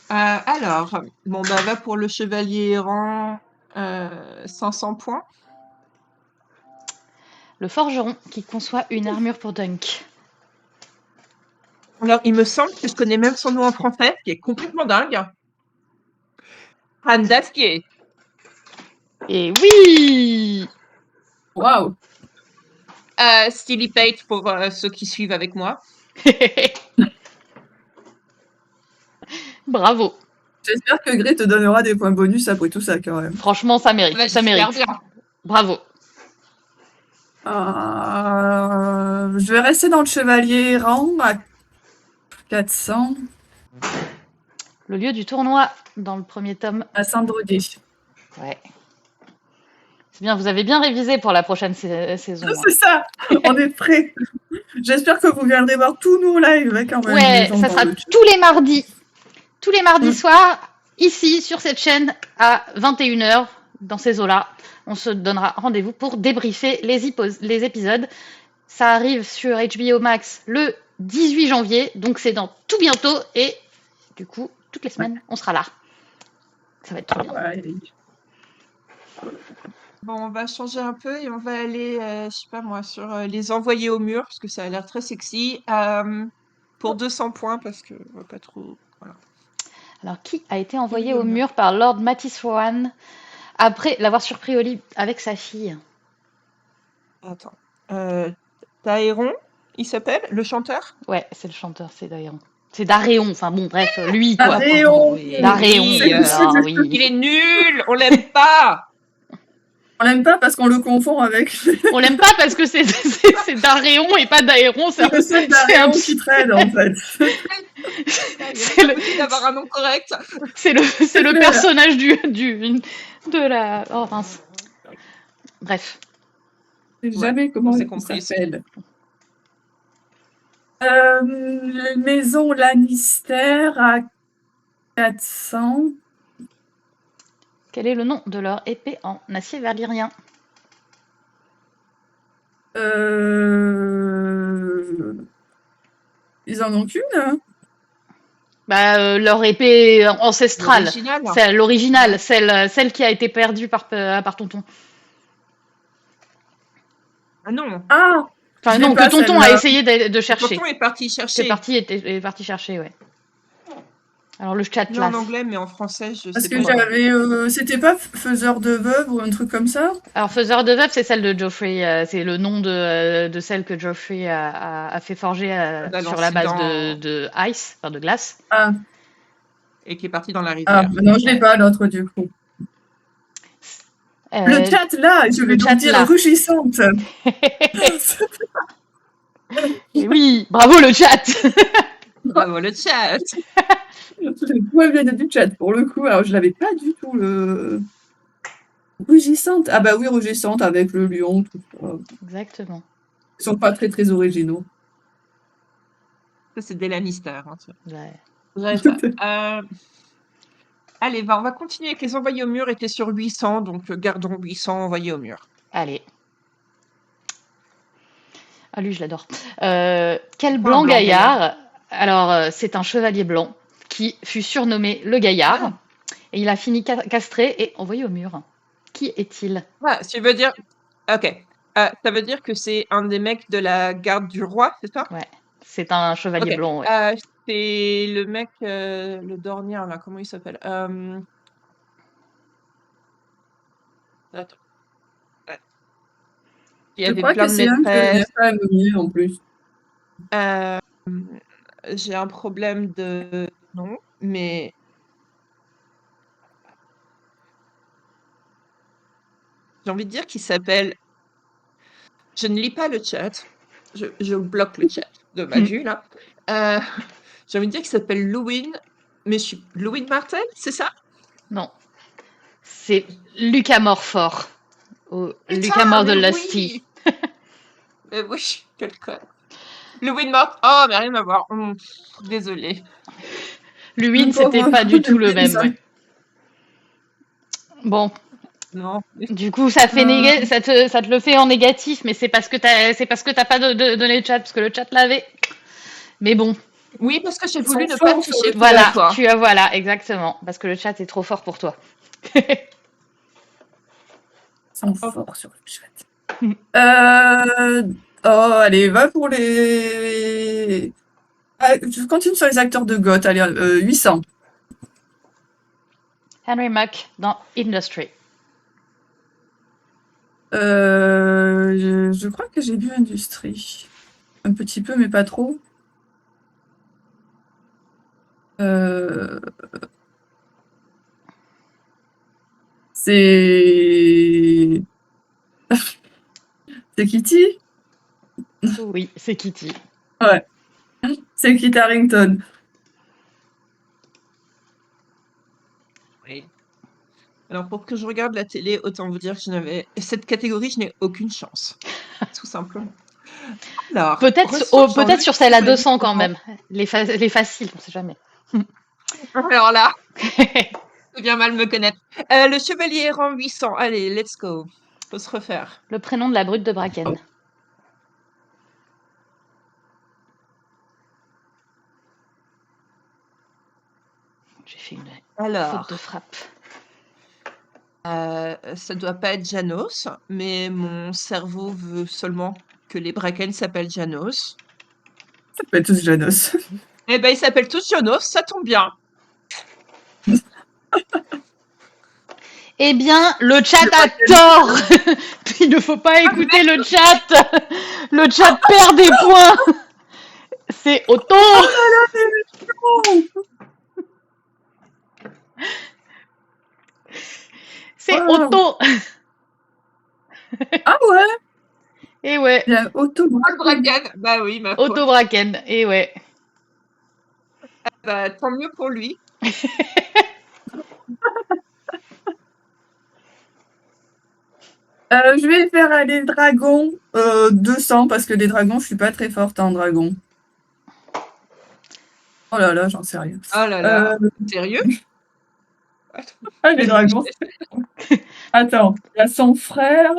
Alors, bon, bah, va pour le chevalier errant, 500 points. Le forgeron qui conçoit une armure pour Dunk. Alors, il me semble que je connais même son nom en français, qui est complètement dingue. Han d'acier. Et oui! Waouh. Steely Pate pour ceux qui suivent avec moi. Bravo. J'espère que Grey te donnera des points bonus après tout ça, quand même. Franchement, ça mérite. Bah, Ça j'espère mérite. bien. Bravo. Je vais rester dans le chevalier errant à 400 Le lieu du tournoi dans le premier tome. à Saint-Drodier. Ouais. C'est bien, vous avez bien révisé pour la prochaine saison. C'est ça, on est prêts. J'espère que vous viendrez voir tous nos lives quand même. Ouais, les gens ça dans sera le chat. tous les mardis. Tous les mardis soirs, ici, sur cette chaîne, à 21h, dans ces eaux-là. On se donnera rendez-vous pour débriefer les épisodes. Ça arrive sur HBO Max le 18 janvier, donc c'est dans tout bientôt. Et du coup, toutes les semaines, on sera là. Ça va être trop bien. Ouais. Bon, on va changer un peu et on va aller, je sais pas moi, sur les envoyer au mur, parce que ça a l'air très sexy, pour 200 points, parce que on va pas trop... Voilà. Alors, qui a été envoyé au mur par Lord Mattis Rowan après l'avoir surpris au lit avec sa fille? Attends. Daéron, il s'appelle, le chanteur? Ouais, c'est le chanteur, c'est Daréon. C'est Daréon, enfin bon, bref, lui, quoi. Daréon. Daréon, Oui, oui. Il est nul, on l'aime pas. On l'aime pas parce qu'on le confond avec On l'aime pas parce que c'est Daréon et pas Daéron. c'est le seul Daréon qui traîne en fait. C'est le... d'avoir un nom correct. C'est le personnage de la... Oh mince. Bref. Je sais jamais comment c'est il compris. s'appelle. Maison Lannister à 400. Quel est le nom de leur épée en acier valyrien? Ils en ont qu'une, hein? Bah, leur épée ancestrale. L'original, hein. C'est l'originale, celle qui a été perdue par Tonton. Ah non. Ah! Enfin Je non, l'ai pas, que Tonton celle-là. a essayé de chercher. Tonton est parti chercher. Est parti chercher, ouais. Alors le chat Non, là. en anglais, mais en français, je Parce sais que pas. j'avais. C'était pas Faiseur de veuve ou un truc comme ça? Alors Faiseur de veuve, c'est celle de Joffrey. C'est le nom de celle que Joffrey a fait forger sur la base de ice, enfin de glace. Ah. Et qui est parti dans la rivière. Ah, non, je l'ai pas l'autre du coup. Le chat là, je vais donc dire rugissante. Et oui, bravo le chat. Bravo le chat. Le point vient du chat pour le coup. Alors je l'avais pas du tout le rugissante. Ah bah oui, rugissante avec le lion. Tout ça. Exactement. Ils sont pas très très originaux. Ça c'est des Lannister. Hein, Ouais. Allez, on va continuer avec les envoyés au mur. Était sur 800, donc gardons 800 envoyés au mur. Allez. Ah lui, je l'adore. Quel blanc gaillard. Alors, c'est un chevalier blanc qui fut surnommé le Gaillard. Et il a fini castré et envoyé au mur. Qui est-il? Tu veux dire... Ok. Ça veut dire que c'est un des mecs de la garde du roi, c'est ça? Ouais. C'est un chevalier blanc, ouais. C'est le mec, le Dornier, là, comment il s'appelle? Attends. Il y avait plein de maîtresses. En plus. J'ai un problème de nom, mais j'ai envie de dire qu'il s'appelle... Je ne lis pas le chat. Je bloque le chat de ma vue, là. J'ai envie de dire qu'il s'appelle Luwin, mais Luwin Martel, c'est ça? Non. C'est Lucas Morfort. Lucas Mort de Lusty. Oui, quel con. Luwin Mort. Oh, mais rien à voir. Désolée. Luwin, c'était pas du tout le même. Ouais. Bon, Non. du coup, ça te le fait en négatif, mais c'est parce que t'as pas donné le chat, parce que le chat l'avait. Mais bon, Oui, parce que j'ai Ils voulu sont ne pas forts sur tricher le pour voilà, toi. voilà, exactement, parce que le chat est trop fort pour toi. Ils sont forts sur le chat. Oh, allez, va pour les... Ah, je continue sur les acteurs de GOT. Allez, 800. Henry Muck dans Industry. Je crois que j'ai vu Industrie. Un petit peu, mais pas trop. Euh, c'est... C'est Kitty? Oui, c'est Kitty. Ouais, c'est Kit Harington. Oui. Alors, pour que je regarde la télé, autant vous dire que cette catégorie, je n'ai aucune chance. Tout simplement. Alors, ressources en Peut-être sur celle à lecture et 200 quand documents. même. Les faciles, on sait jamais. Alors là, c'est bien mal me connaître. Le chevalier errant 800. Allez, let's go. Faut se refaire. Le prénom de la brute de Bracken. J'ai fait une faute de Alors, frappe. ça doit pas être Janos, mais mon cerveau veut seulement que les Bracken s'appellent Janos. Ça peut être tous Janos. Eh ben, ils s'appellent tous Janos, ça tombe bien. Eh bien, le chat a tort. Il ne faut pas écouter le chat. Le chat perd des points. C'est Otto. Oh là là, mais C'est wow. Otto. Ah ouais, Et ouais, il y a Otto Paul Bracken. Bracken, bah oui, ma Otto foi. Bracken. Et ouais. Bah, tant mieux pour lui. Je vais faire les dragons 200 parce que les dragons, je suis pas très forte en dragon. Oh là là, j'en sais rien. Oh là là, sérieux? Les dragons. Attends, il y a son frère.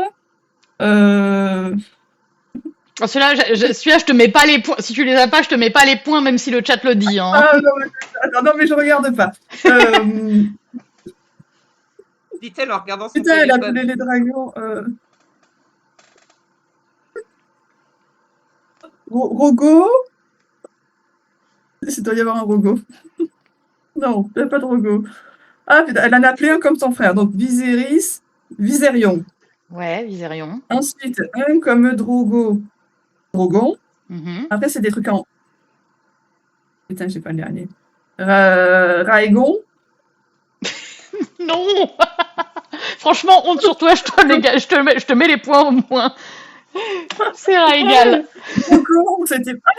Celui-là, je te mets pas les points. Si tu les as pas, je te mets pas les points, même si le chat le dit. Hein. Ah non, attends, non, mais je regarde pas. Dit-elle en regardant son Putain, elle a téléphone. appelé les dragons. Rogo? Il doit y avoir un Rogo. Non, il n'y a pas de Rogo. Ah, putain, elle en a appelé un comme son frère. Donc, Viserys, Viserion. Ouais, Viserion. Ensuite, un comme Drogo, Drogon. Mhm. Après, c'est des trucs en. Putain, j'ai pas le dernier. Raegon. Non. Franchement, honte sur toi. Je te mets les points au moins. C'est Raegal. Drogon, c'était pas.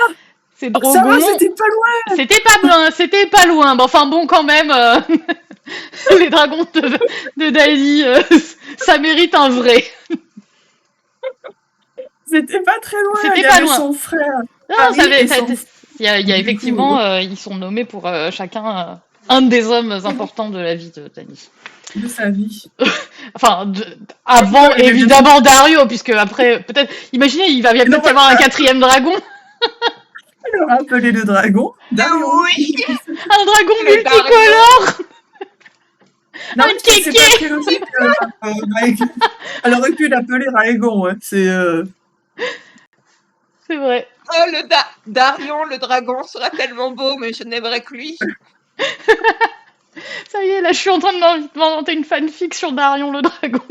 C'est Ça va, Drogon. c'était pas loin. C'était pas loin. Mais enfin bon, quand même, les dragons de Dali, ça mérite un vrai. C'était pas très loin. C'était Il y pas avait loin. son frère. Non, Harry et son il y a Du coup, effectivement, ils sont nommés pour chacun un des hommes importants de la vie de Dany. de sa vie. Enfin, avant Ouais, évidemment Dario, puisque après, peut-être, imaginez, il va non, peut-être y avoir un quatrième dragon, elle aura appelé le dragon. Dario. Oui, un dragon le Dario. multicolore, Non, un mais c'est kéké. pas très logique. Raegon. Elle aurait pu l'appeler Raegon. Ouais. C'est. C'est vrai. Oh, Darion, le dragon, sera tellement beau, mais je n'aimerais que lui. Ça y est, là, je suis en train de m'inventer une fanfic sur Darion le dragon.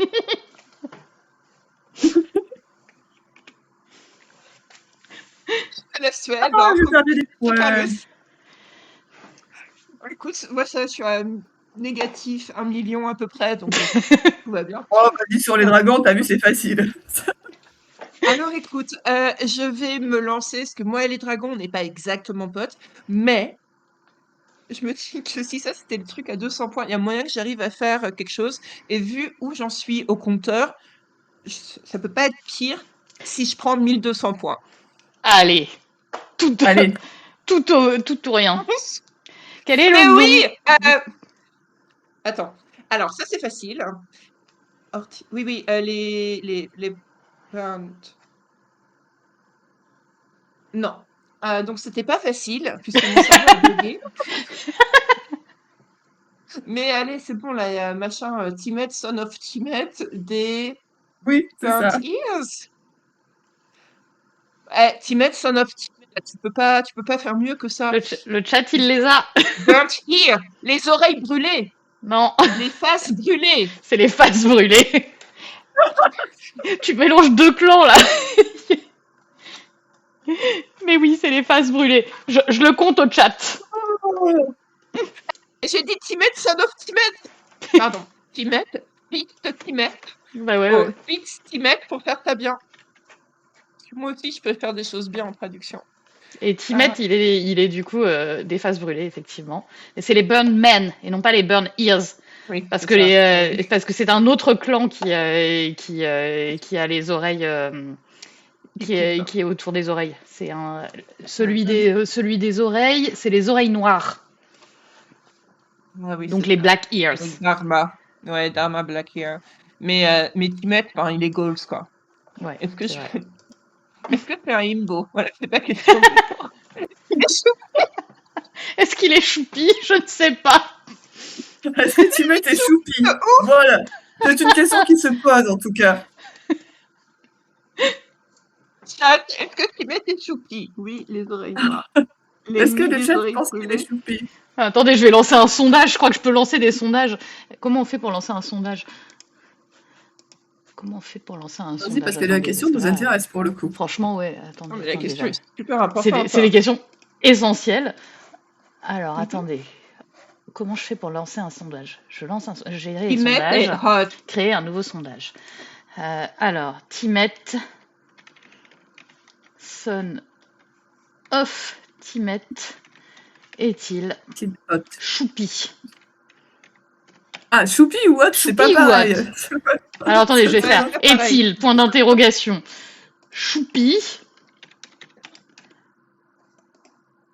La Suède, Ah, hein. j'ai perdu des points. Écoute, moi, ça, je suis à négatif 1 million à peu près, donc tout va bien. Oh, vas-y, sur les dragons, t'as vu, c'est facile. Alors écoute, je vais me lancer, parce que moi et les dragons, on n'est pas exactement potes, mais je me dis que si ça c'était le truc à 200 points, il y a moyen que j'arrive à faire quelque chose. Et vu où j'en suis au compteur, ça peut pas être pire si je prends 1200 points. Allez, Allez. tout ou rien. Quel est Mais le nom oui Attends. Alors, ça, c'est facile. Oui, les burnt. Non. Donc, c'était pas facile, puisque mon cerveau a bugué. Mais allez, c'est bon, là, il y a machin, Timet, son of Timet, des Oui, c'est burnt ça. ears. Timet, son of Timet, tu peux pas faire mieux que ça. Le chat, il les a. Burnt ear, les oreilles brûlées, Non, les faces brûlées. c'est les faces brûlées. Tu mélanges deux clans, là. Mais oui, c'est les faces brûlées. Je le compte au chat. J'ai dit Timet, son of Timet. Pardon, Timet, vite Timet. Bah ouais, Oh, ouais. vite Timet pour faire ta bien. Moi aussi, je peux faire des choses bien en traduction. Et Timet, il est du coup des faces brûlées, effectivement. Et c'est les Burn Men et non pas les Burn Ears. Oui, Parce c'est que, ça. parce que c'est un autre clan qui a les oreilles, qui est autour des oreilles. C'est celui des oreilles, c'est les oreilles noires. Ah oui, Donc c'est les ça. Black Ears. Donc, Dharma. Ouais, Dharma Black Ear. Mais Timet, ben, il est Gauls, quoi. Ouais, Est-ce que c'est vrai. Est-ce que c'est un himbo? Voilà, c'est la question. Il est chou- Est-ce qu'il est choupi? Je ne sais pas. Est-ce que Timet est choupi? Voilà. C'est une question qui se pose, en tout cas. Chat, est-ce que Timet est choupi? Oui, les oreilles noires. Est-ce que L'ennemi le des chat oreilles pense qu'il est brûlées. choupi? Attendez, je vais lancer un sondage. Je crois que je peux lancer des sondages. Comment on fait pour lancer un sondage? Comment on fait pour lancer un Vas-y, sondage? parce que la Attendez, question parce que nous là, intéresse pour le coup. franchement, ouais, Non, attendez, mais la attendez, question là. est super importante. C'est des questions essentielles. Alors, Mhm. attendez. Comment je fais pour lancer un sondage? Je lance gérer les Timet sondages, est hot. créer un nouveau sondage. Alors, Timet, son of Timet, est-il Petit hot. choupi? Ah, choupi ou hot, c'est pas Choupi ou pareil. hot? Alors, attendez, je vais Ouais, faire c'est pas pareil. est-il, point d'interrogation, choupi,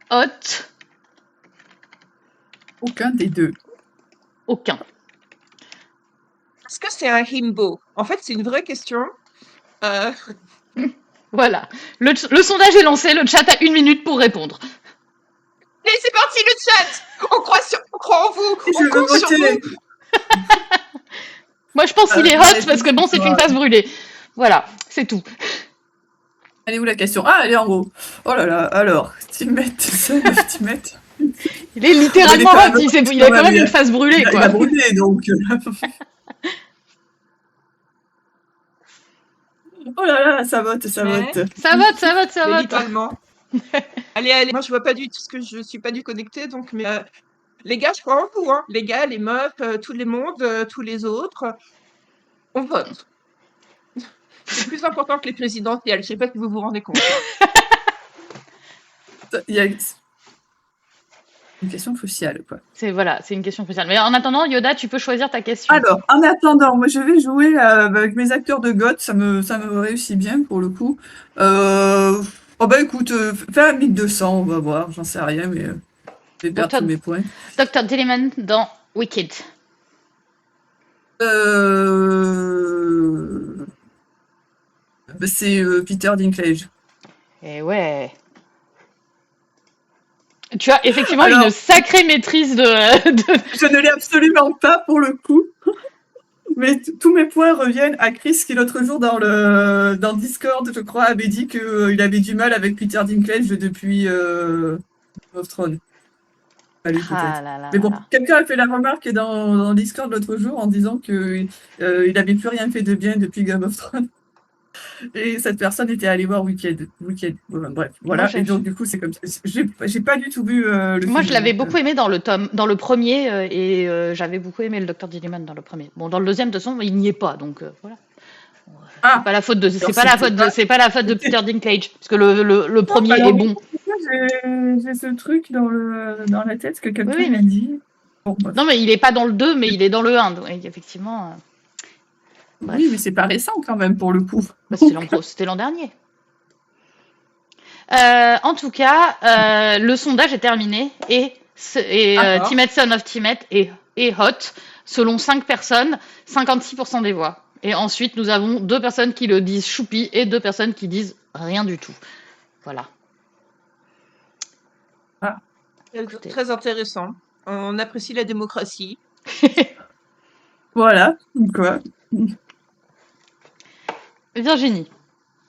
hot, Aucun des deux. aucun. Est-ce que c'est un himbo? En fait, c'est une vraie question. Euh, Voilà. Le sondage est lancé, le chat a 1 minute pour répondre. Allez, c'est parti, le chat! On croit en vous! Je On veux compte sur voter. vous! Moi, je pense qu'il est la hot réponse, parce que bon, c'est une face brûlée. Voilà, c'est tout. Elle est où la question? Ah, elle est en haut. Oh là là, alors, Timet, son of Timet. Il est littéralement Bon, hot, il a quand même une face brûlée, Il a quoi. brûlé, donc. Oh là là, ça vote, ça Mais- vote. Ça vote, ça vote, ça Mais vote. littéralement. Allez, moi je vois pas du tout ce que je suis pas du connecté, donc mais les gars, je crois en vous, hein. Les gars, les meufs, tous les mondes, tous les autres, on vote. C'est plus important que les présidentielles, je sais pas si vous vous rendez compte. Il y a une question cruciale, quoi. C'est une question cruciale. Mais en attendant, Yoda, tu peux choisir ta question. Alors, en attendant, moi je vais jouer avec mes acteurs de GOT, ça me réussit bien pour le coup. Oh bah écoute, fais un 1200, on va voir, j'en sais rien, mais je vais perdre tous mes points. Dr. Dilliman dans Wicked. C'est Peter Dinklage. Eh ouais. Tu as effectivement Alors, une sacrée maîtrise de... je ne l'ai absolument pas pour le coup. Mais tous mes points reviennent à Chris qui l'autre jour dans Discord, je crois, avait dit qu'il avait du mal avec Peter Dinklage depuis Game of Thrones. Pas lui peut-être. Mais bon, quelqu'un a fait la remarque dans Discord l'autre jour en disant qu'il n'avait plus rien fait de bien depuis Game of Thrones. Et cette personne était allée voir Wicked. Bref, voilà. Moi, et donc du coup, c'est comme ça. J'ai pas du tout vu le film. Moi, je l'avais beaucoup aimé dans le premier, et j'avais beaucoup aimé le Dr. Dilliman dans le premier. Bon, dans le deuxième, de toute façon, il n'y est pas, donc voilà. Ah, C'est pas la faute de, alors, c'est pas la faute de Peter Dinklage, parce que le premier alors, est bon. j'ai ce truc dans la tête que quelqu'un Oui, m'a dit. Bon, non, mais il est pas dans le 2, mais il est dans le 1, donc effectivement. Oui, mais c'est pas récent quand même pour le coup. Bah, c'était l'an dernier. En tout cas, le sondage est terminé et Et D'accord. Timet, Son of Timet et Hot, selon 5 personnes, 56% des voix. Et ensuite, nous avons 2 personnes qui le disent choupi et 2 personnes qui disent rien du tout. Voilà. Écoutez. Très intéressant. On apprécie la démocratie. Voilà, quoi. Virginie.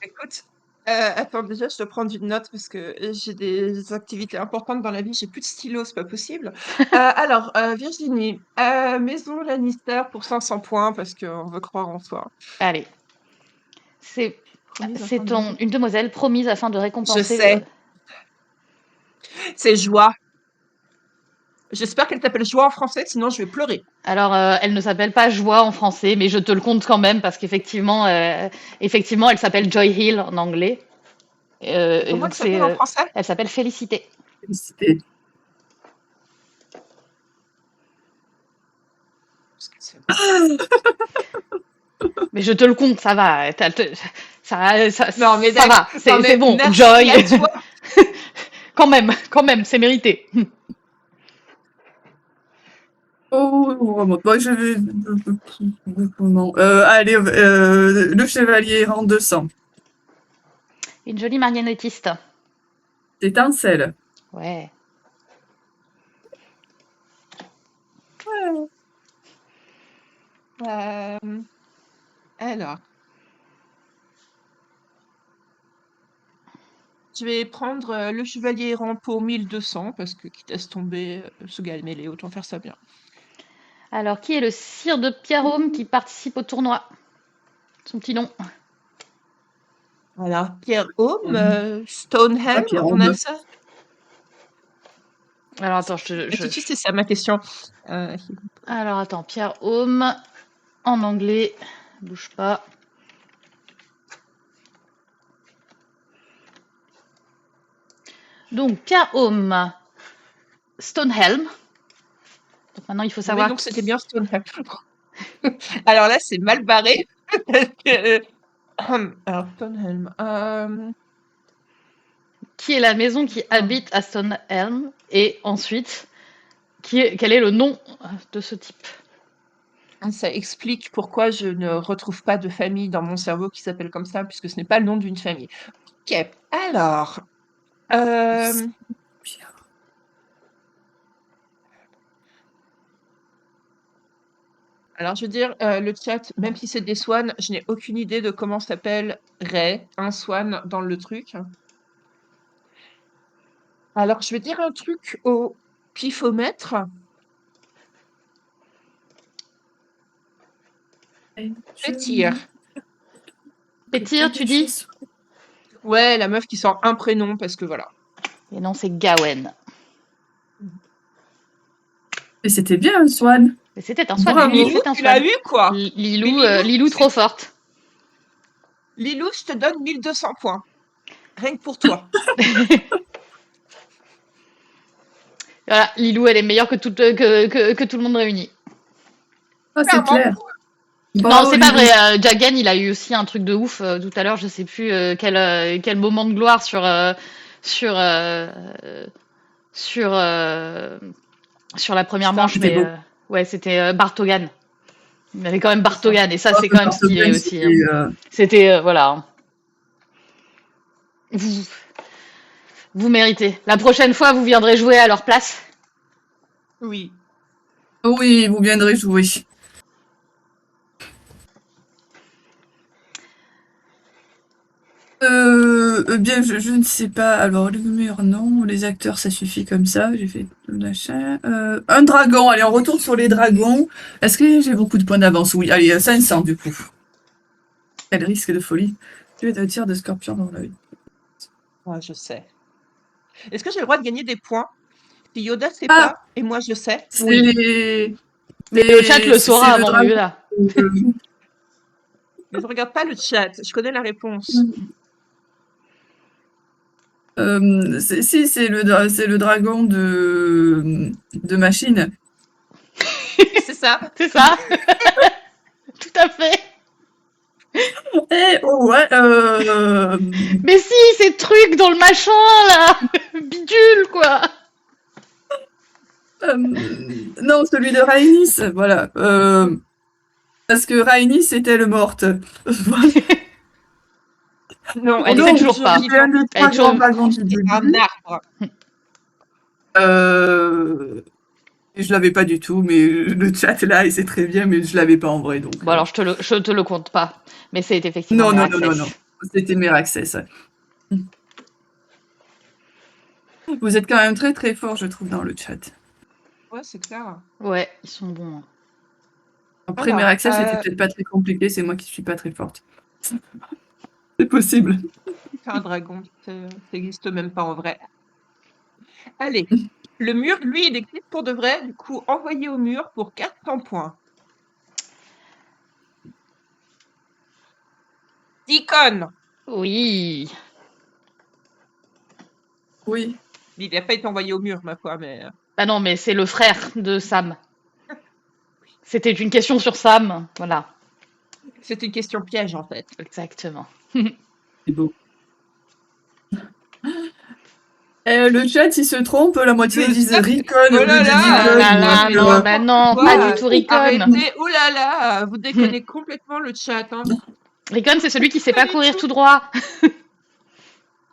Écoute, attends, déjà, je dois prendre une note parce que j'ai des activités importantes dans la vie. J'ai plus de stylo, c'est pas possible. Alors, Virginie, Maison Lannister pour 500 points parce qu'on veut croire en soi. Allez. C'est Promise afin de... une demoiselle promise afin de Je récompenser. sais, c'est Joie. J'espère qu'elle t'appelle Joie en français, sinon je vais pleurer. Alors, elle ne s'appelle pas Joie en français, mais je te le compte quand même parce qu'effectivement, effectivement, elle s'appelle Joy Hill en anglais. Et Comment donc elle s'appelle en français? elle s'appelle Félicité. Félicité. Parce que c'est- Mais je te le compte, ça va. Ça Non, mais ça va. non, C'est mais bon. merci Joy. à toi. Quand même, c'est mérité. Oh, vraiment. Bon, je vais. Comment allez, le chevalier rang 200. Une jolie marionnettiste. Étincelle. Ouais. Alors, je vais prendre le chevalier errant pour 1200 parce que quitte à se tomber, se mêlé, autant faire ça bien. Alors, qui est le sire de Pierrehome qui participe au tournoi? Son petit nom. Alors, Pierrehome, Stoneham, Pierrehome. on a ça? Alors, attends, Et tout de suite, c'est ça ma question. Alors, attends, Pierrehome, en anglais, bouge pas. Donc, Pierrehome, Stonehelm. Donc, maintenant, il faut Oui, savoir. donc c'était bien Stoneham. Alors là, c'est mal barré. Parce que, alors, Stoneham. Qui est la maison qui habite à Stonehelm et ensuite, quel est le nom de ce type? Ça explique pourquoi je ne retrouve pas de famille dans mon cerveau qui s'appelle comme ça, puisque ce n'est pas le nom d'une famille. Ok, alors. Alors, je veux dire, le chat, même si c'est des swans, je n'ai aucune idée de comment s'appelle Ray, un swan dans le truc. Alors, je vais dire un truc au pifomètre. Pétire. Pétire, tu dis? Ouais, la meuf qui sort un prénom, parce que voilà. Et non, c'est Gawain. Et c'était bien un swan. Mais c'était un swan. Bravo, C'est un tu l'as swan. eu, quoi. Lilou trop forte. Lilou, je te donne 1200 points. Rien que pour toi. Voilà, Lilou, elle est meilleure que tout le monde réuni. Ah, c'est clair. Non, c'est pas vrai. Jagan, il a eu aussi un truc de ouf tout à l'heure. Je sais plus quel moment de gloire sur la première manche, mais ouais, c'était Bartogan. Il avait quand même Bartogan et ça, c'est quand même stylé aussi. C'était voilà. Vous méritez. La prochaine fois, vous viendrez jouer à leur place. Oui. Oui, vous viendrez jouer. Bien, je ne sais pas. Alors, les meilleurs noms, les acteurs, ça suffit comme ça. J'ai fait tout l'achat. Un dragon. Allez, on retourne sur les dragons. Est-ce que j'ai beaucoup de points d'avance? Oui. Allez, 500 du coup. Quel risque de folie. Tu es un tir de scorpion dans l'œil. Ouais, je sais. Est-ce que j'ai le droit de gagner des points? Si Yoda sait pas, et moi je sais. Oui. Mais le chat le saura avant lui là. Mais je regarde pas le chat, je connais la réponse. Si, c'est le dragon de machine. C'est ça. C'est ça. Tout à fait. Ouais. Mais si, ces trucs dans le machin là, bidule quoi. Non, celui de Rhaenys, voilà. Parce que Rhaenys était le morte. Voilà. Non, On elle ne est sait Donc, toujours toujours pas. c'était un vivante. des Elle est 3 grands toujours... dragons du C'est un début. arbre. Euh, et je l'avais pas du tout, mais le chat là, et c'est très bien, mais je l'avais pas en vrai, donc... Bon, alors je te le compte pas. Mais c'est effectivement Non, non, non, non, non. Meraxes. C'était Meraxes. Vous êtes quand même très très fort, je trouve, dans le chat. Ouais, c'est clair. Ouais, ils sont bons, hein. Après, Alors, Meraxes, c'était peut-être pas très compliqué, c'est moi qui suis pas très forte. C'est possible. c'est un dragon. Ça n'existe même pas en vrai. Allez. Le mur, lui, il existe pour de vrai. Du coup, envoyé au mur pour 400 points. Deacon. Oui. Oui. Il n'a pas été envoyé au mur, ma foi, mais... Bah non, mais c'est le frère de Sam. C'était une question sur Sam. Voilà, C'est une question piège, en fait. exactement. C'est beau. Le chat, il se trompe, la moitié ils disent Ça, Recon oh au lieu là de Ah là, là Deacon. là, mais non, bah n'importe non, pas du quoi. tout Recon. Arrêtez. Oh là là, vous déconnez complètement le chat. Hein. Recon, c'est celui qui sait Pas pas du courir tout. tout droit.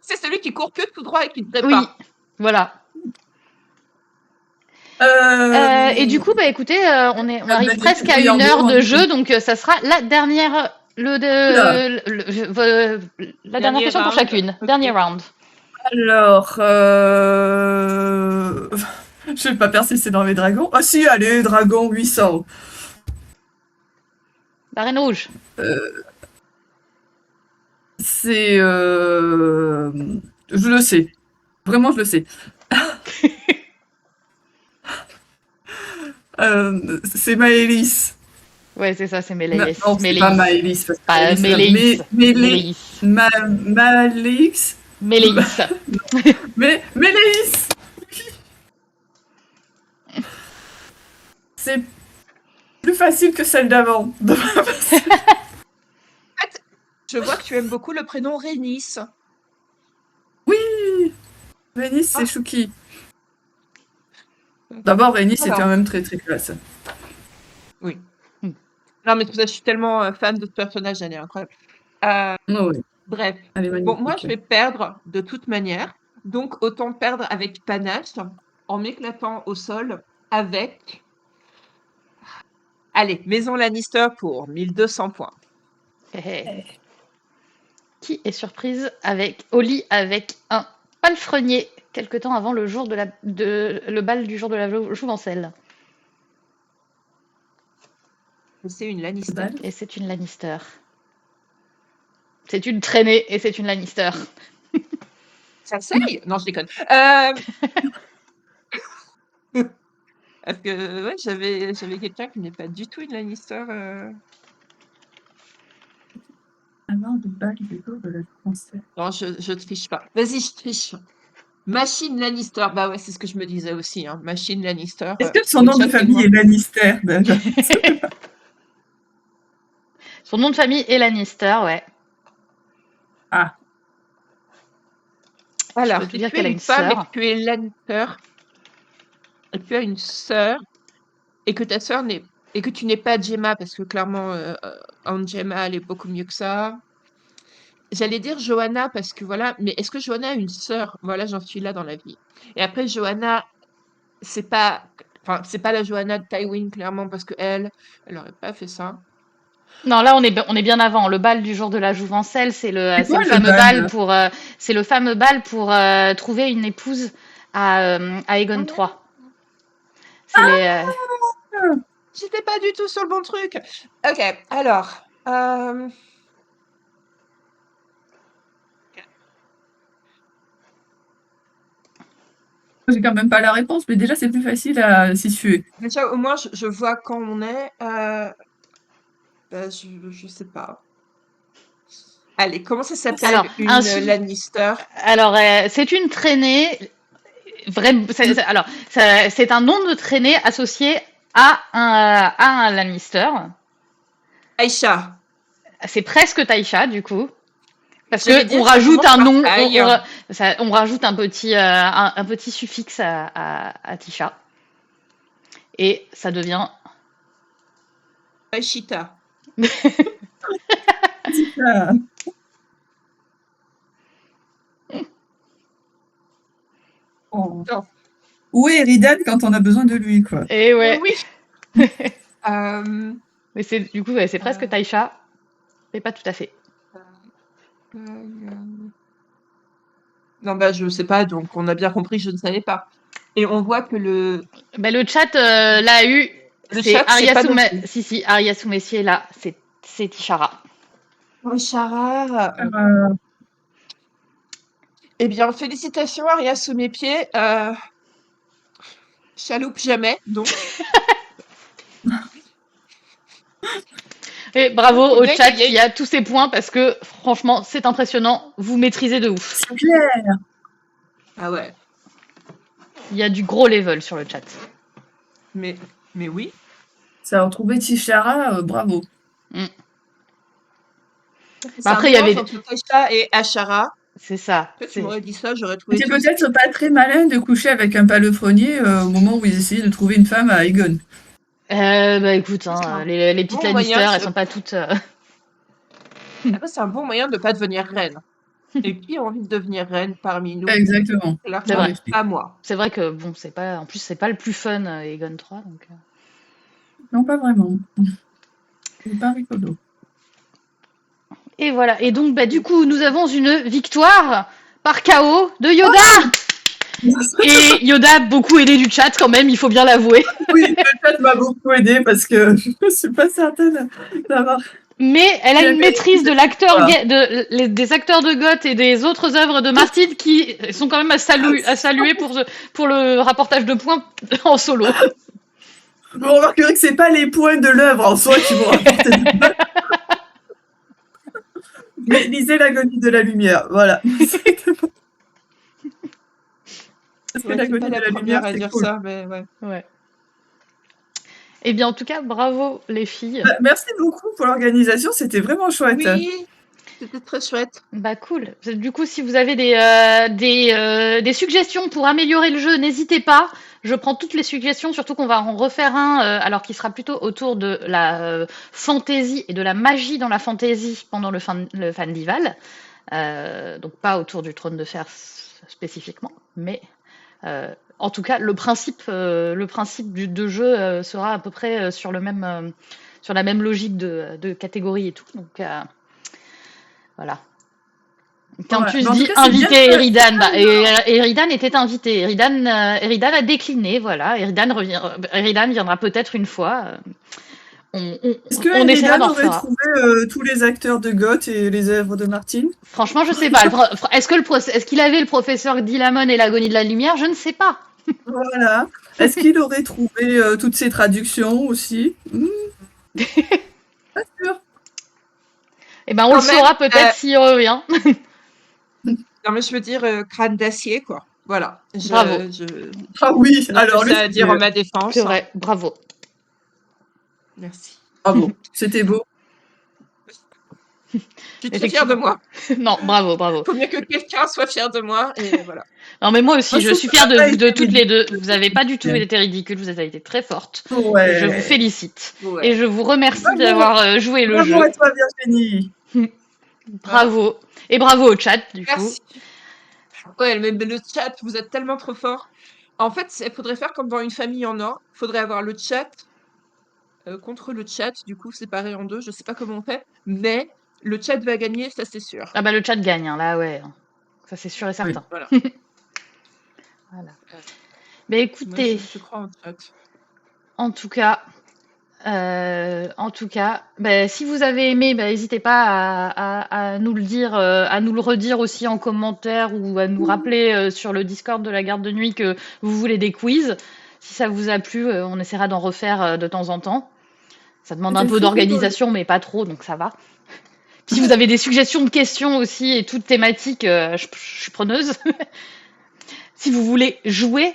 C'est celui qui court que tout droit et qui ne Oui, pas. voilà. Et du coup, bah écoutez, on arrive presque à oui, en 1 heure gros, de jeu, donc ça sera la dernière, Oula. la dernière Dernier question pour round. chacune. Ok. Dernier round. Alors, je vais pas persister dans les dragons. Ah si, allez, dragon 800. La Reine Rouge. C'est... Je le sais. Vraiment, je le sais. C'est Maëlys. Ouais, c'est ça, c'est Méléis. Non, c'est pas Maëlys. Parce que Pas Méléis. Méléis. Malix. Méléis. Mais Méléis. C'est plus facile que celle d'avant. Je vois que tu aimes beaucoup le prénom Rhaenys. Oui, Rhaenys, c'est Ah. Chouki. D'abord, Rhaenys, c'est Alors. quand même très très classe. Oui. Non, mais je suis tellement fan de ce personnage, elle est incroyable. Oh, oui. Bref. Elle est Bon, moi, magnifique. je vais perdre de toute manière. Donc, autant perdre avec panache en m'éclatant au sol avec... Allez, Maison Lannister pour 1200 points. Qui est surprise au lit avec un palefrenier quelque temps avant le jour le bal du jour de la jouvencelle. C'est une Lannister. Et c'est une Lannister. C'est une traînée et c'est une Lannister. Ça saille? Non, je déconne. Parce que ouais, j'avais quelqu'un qui n'est pas du tout une Lannister. Avant de bal du jour de la jouvencelle. Non, je triche pas. Vas-y, je triche. Machine Lannister. Bah ouais, c'est ce que je me disais aussi. Hein. Machine Lannister. Est-ce que son le nom de chat famille est Lannister déjà? Son nom de famille est Lannister, ouais. Ah. Alors, Je peux te si dire tu qu'elle es a une une femme et sœur. que tu es Lannister, et que tu as une sœur, et que ta sœur n'est... Et que tu n'es pas Gemma, parce que clairement, Aunt Gemma, elle est beaucoup mieux que ça. J'allais dire Johanna, parce que voilà, mais est-ce que Johanna a une sœur? Voilà, j'en suis là dans la vie. Et après, Johanna, c'est pas... Enfin, c'est pas la Johanna de Tywin, clairement, parce que elle aurait pas fait ça. Non, là on est bien avant. Le bal du jour de la jouvencelle, c'est C'est quoi le le fameux bal bal? pour c'est le fameux bal pour trouver une épouse à Aegon III. C'est les J'étais pas du tout sur le bon truc. Ok, alors... J'ai quand même pas la réponse, mais déjà c'est plus facile à situer. Déjà, au moins, je vois quand on est. Bah, je sais pas. Allez, comment ça s'appelle alors une Lannister? alors c'est une traînée vraiment alors c'est un nom de traînée associé à un Lannister. Aïcha. C'est presque Taïcha du coup. Parce J'allais que dire, on ça rajoute commence un par nom, taille. on rajoute un petit suffixe à Tisha. et ça devient... Aishita. Ah. Oh. Non. Où est Eridan quand on a besoin de lui, quoi? Et ouais. Oui. Euh, Mais du coup, ouais, c'est presque Taïcha, mais pas tout à fait. Non, bah, je sais pas, donc on a bien compris, je ne savais pas. Et on voit que le Le chat l'a eu. Le C'est chat, c'est Arya pas non Soumessier. plus. Si, Arya Soumessier, là, c'est Tishara. Oh, Chara. Euh, Eh bien, félicitations, Aria sous mes pieds. Chaloupe jamais, donc. Et bravo Faut au bien chat qu'il y ait- qui a tous ces points parce que franchement, c'est impressionnant. Vous maîtrisez de ouf. c'est clair. Ah ouais, Il y a du gros level sur le chat. mais oui. Ça a retrouvé Tishara, bravo. C'est Bah, un après, il y avait. mélange entre Taisha et Ashara. C'est ça. Peut-être tu m'aurais dit ça, j'aurais trouvé C'était tout de peut-être suite. pas très malin de coucher avec un palefrenier au moment où ils essayaient de trouver une femme à Aegon. Bah écoute, C'est un les petites bon Lannister, moyen, elles sont pas toutes. Après, c'est un bon moyen de ne pas devenir reine. Et qui a envie de devenir reine parmi nous? Exactement. C'est Clairement, vrai. pas moi. C'est vrai que bon, c'est pas. En plus, c'est pas le plus fun, Egon 3. Donc, Non, pas vraiment. C'est pas rigolo. Et voilà. Et donc, bah, du coup, nous avons une victoire par KO de Yoda. Et Yoda a beaucoup aidé du chat quand même, il faut bien l'avouer. Oui, le chat m'a beaucoup aidé parce que je suis pas certaine d'avoir. Mais elle a Jamais une maîtrise de l'acteur, voilà. des acteurs de Goth et des autres œuvres de Martin qui sont quand même à saluer pour le rapportage de points en solo. Vous remarquerez que c'est pas les points de l'œuvre en soi qui vont rapporter des points. Mais lisez l'agonie de la lumière, voilà. Parce que Ouais, c'est pas l'agonie de la la lumière, première à c'est dire cool. ça, mais ouais. Ouais. Eh bien, en tout cas, bravo les filles. Bah, merci beaucoup pour l'organisation, c'était vraiment chouette. Oui, c'était très chouette. Bah cool. Du coup, si vous avez des suggestions pour améliorer le jeu, n'hésitez pas. Je prends toutes les suggestions, surtout qu'on va en refaire un, alors qui sera plutôt autour de la fantaisie et de la magie dans la fantaisie pendant le Fandival. Donc pas autour du trône de fer spécifiquement, mais en tout cas le principe de jeu sera à peu près sur la même logique de catégorie et tout. Donc voilà. Quand Voilà. tu Mais en tout dis cas, c'est bien inviter chouette. Eridan, Eridan était invité. Eridan a décliné, voilà. Eridan viendra peut-être une fois. Est-ce que On essaiera Eridan d'en aurait refaire. trouvé tous les acteurs de Goth et les œuvres de Martin? Franchement, je sais pas. Est-ce qu'il avait le professeur Dilamon et l'agonie de la lumière? Je ne sais pas. Voilà. Est-ce qu'il aurait trouvé toutes ces traductions aussi? Pas sûr. Eh ben, on le saura peut-être s'il revient. Non, mais je veux dire crâne d'acier, quoi. Voilà. Bravo. Ah oui, alors ça à dire en ma défense. C'est vrai, bravo. Merci. Bravo, c'était beau. Je suis très fière de moi. Non, bravo. Faut mieux que quelqu'un soit fier de moi, et voilà. Non, mais moi aussi, Moi, je suis fière trouve que de ça a toutes été les deux. Vous n'avez pas du tout été ridicule, vous avez été très forte. Ouais. Je vous félicite. Ouais. Et je vous remercie Bravo. d'avoir joué le jeu. Bravo à toi, Virginie. Bravo. Et bravo au chat, du coup. Merci. Ouais, mais le chat, vous êtes tellement trop fort. En fait, il faudrait faire comme dans Une famille en or. Il faudrait avoir le chat contre le chat, du coup, séparé en deux. Je sais pas comment on fait, mais le chat va gagner, ça c'est sûr. Ah bah le chat gagne, hein, là, ouais. Ça, c'est sûr et certain. Voilà. Voilà. Mais écoutez, Moi, je crois en chat. en tout cas, si vous avez aimé, n'hésitez pas à nous le dire, à nous le redire aussi en commentaire ou à nous rappeler sur le Discord de la garde de nuit que vous voulez des quiz. Si ça vous a plu, on essaiera d'en refaire de temps en temps. Ça demande un peu d'organisation, mais pas trop, donc ça va. Si vous avez des suggestions de questions aussi et toutes thématiques, je suis preneuse. Si vous voulez jouer,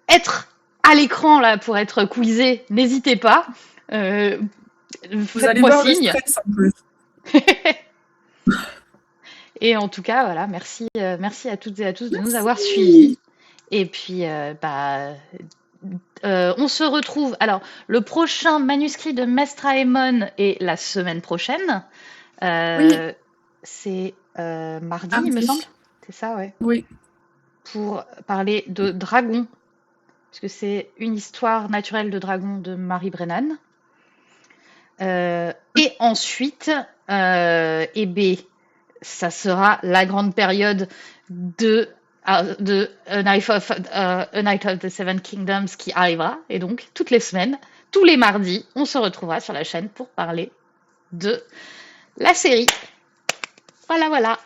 être à l'écran là pour être quizzé, n'hésitez pas. Vous allez voir le stress en plus. Et en tout cas, voilà, merci à toutes et à tous de nous avoir suivis. Et puis, On se retrouve. Alors, le prochain manuscrit de Mestre Aemon est la semaine prochaine. Oui, C'est mardi, il me mardi. semble. C'est ça, ouais. Oui. Pour parler de dragons. Parce que c'est une histoire naturelle de dragon de Marie Brennan. Et ensuite, eh bien, ça sera la grande période de A Night of the Seven Kingdoms qui arrivera. Et donc, toutes les semaines, tous les mardis, on se retrouvera sur la chaîne pour parler de la série. Voilà, voilà.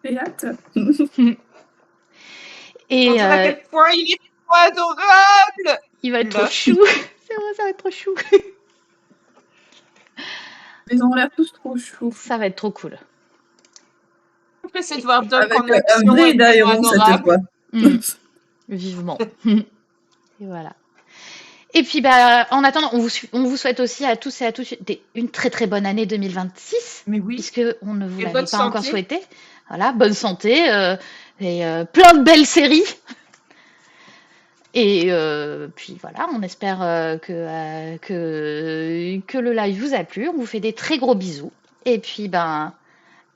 J'ai hâte. Et Pour dire à quel point il est trop adorable. il va être trop Là. chou. C'est vrai, ça va être trop chou. Ils ont l'air tous trop chauds. Ça va être trop cool. Après, c'est de voir Doc Avec en un action vrai et Daeron cette adorable. fois. Vivement. Et voilà. Et puis, bah, en attendant, on vous souhaite aussi à tous et à toutes une très très bonne année 2026, Mais oui. puisque on ne vous Et l'avait bonne pas encore santé. souhaité. Voilà, bonne santé et plein de belles séries. Et puis voilà, on espère que le live vous a plu. On vous fait des très gros bisous. Et puis, ben,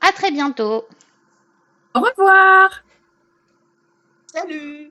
à très bientôt. Au revoir! Salut.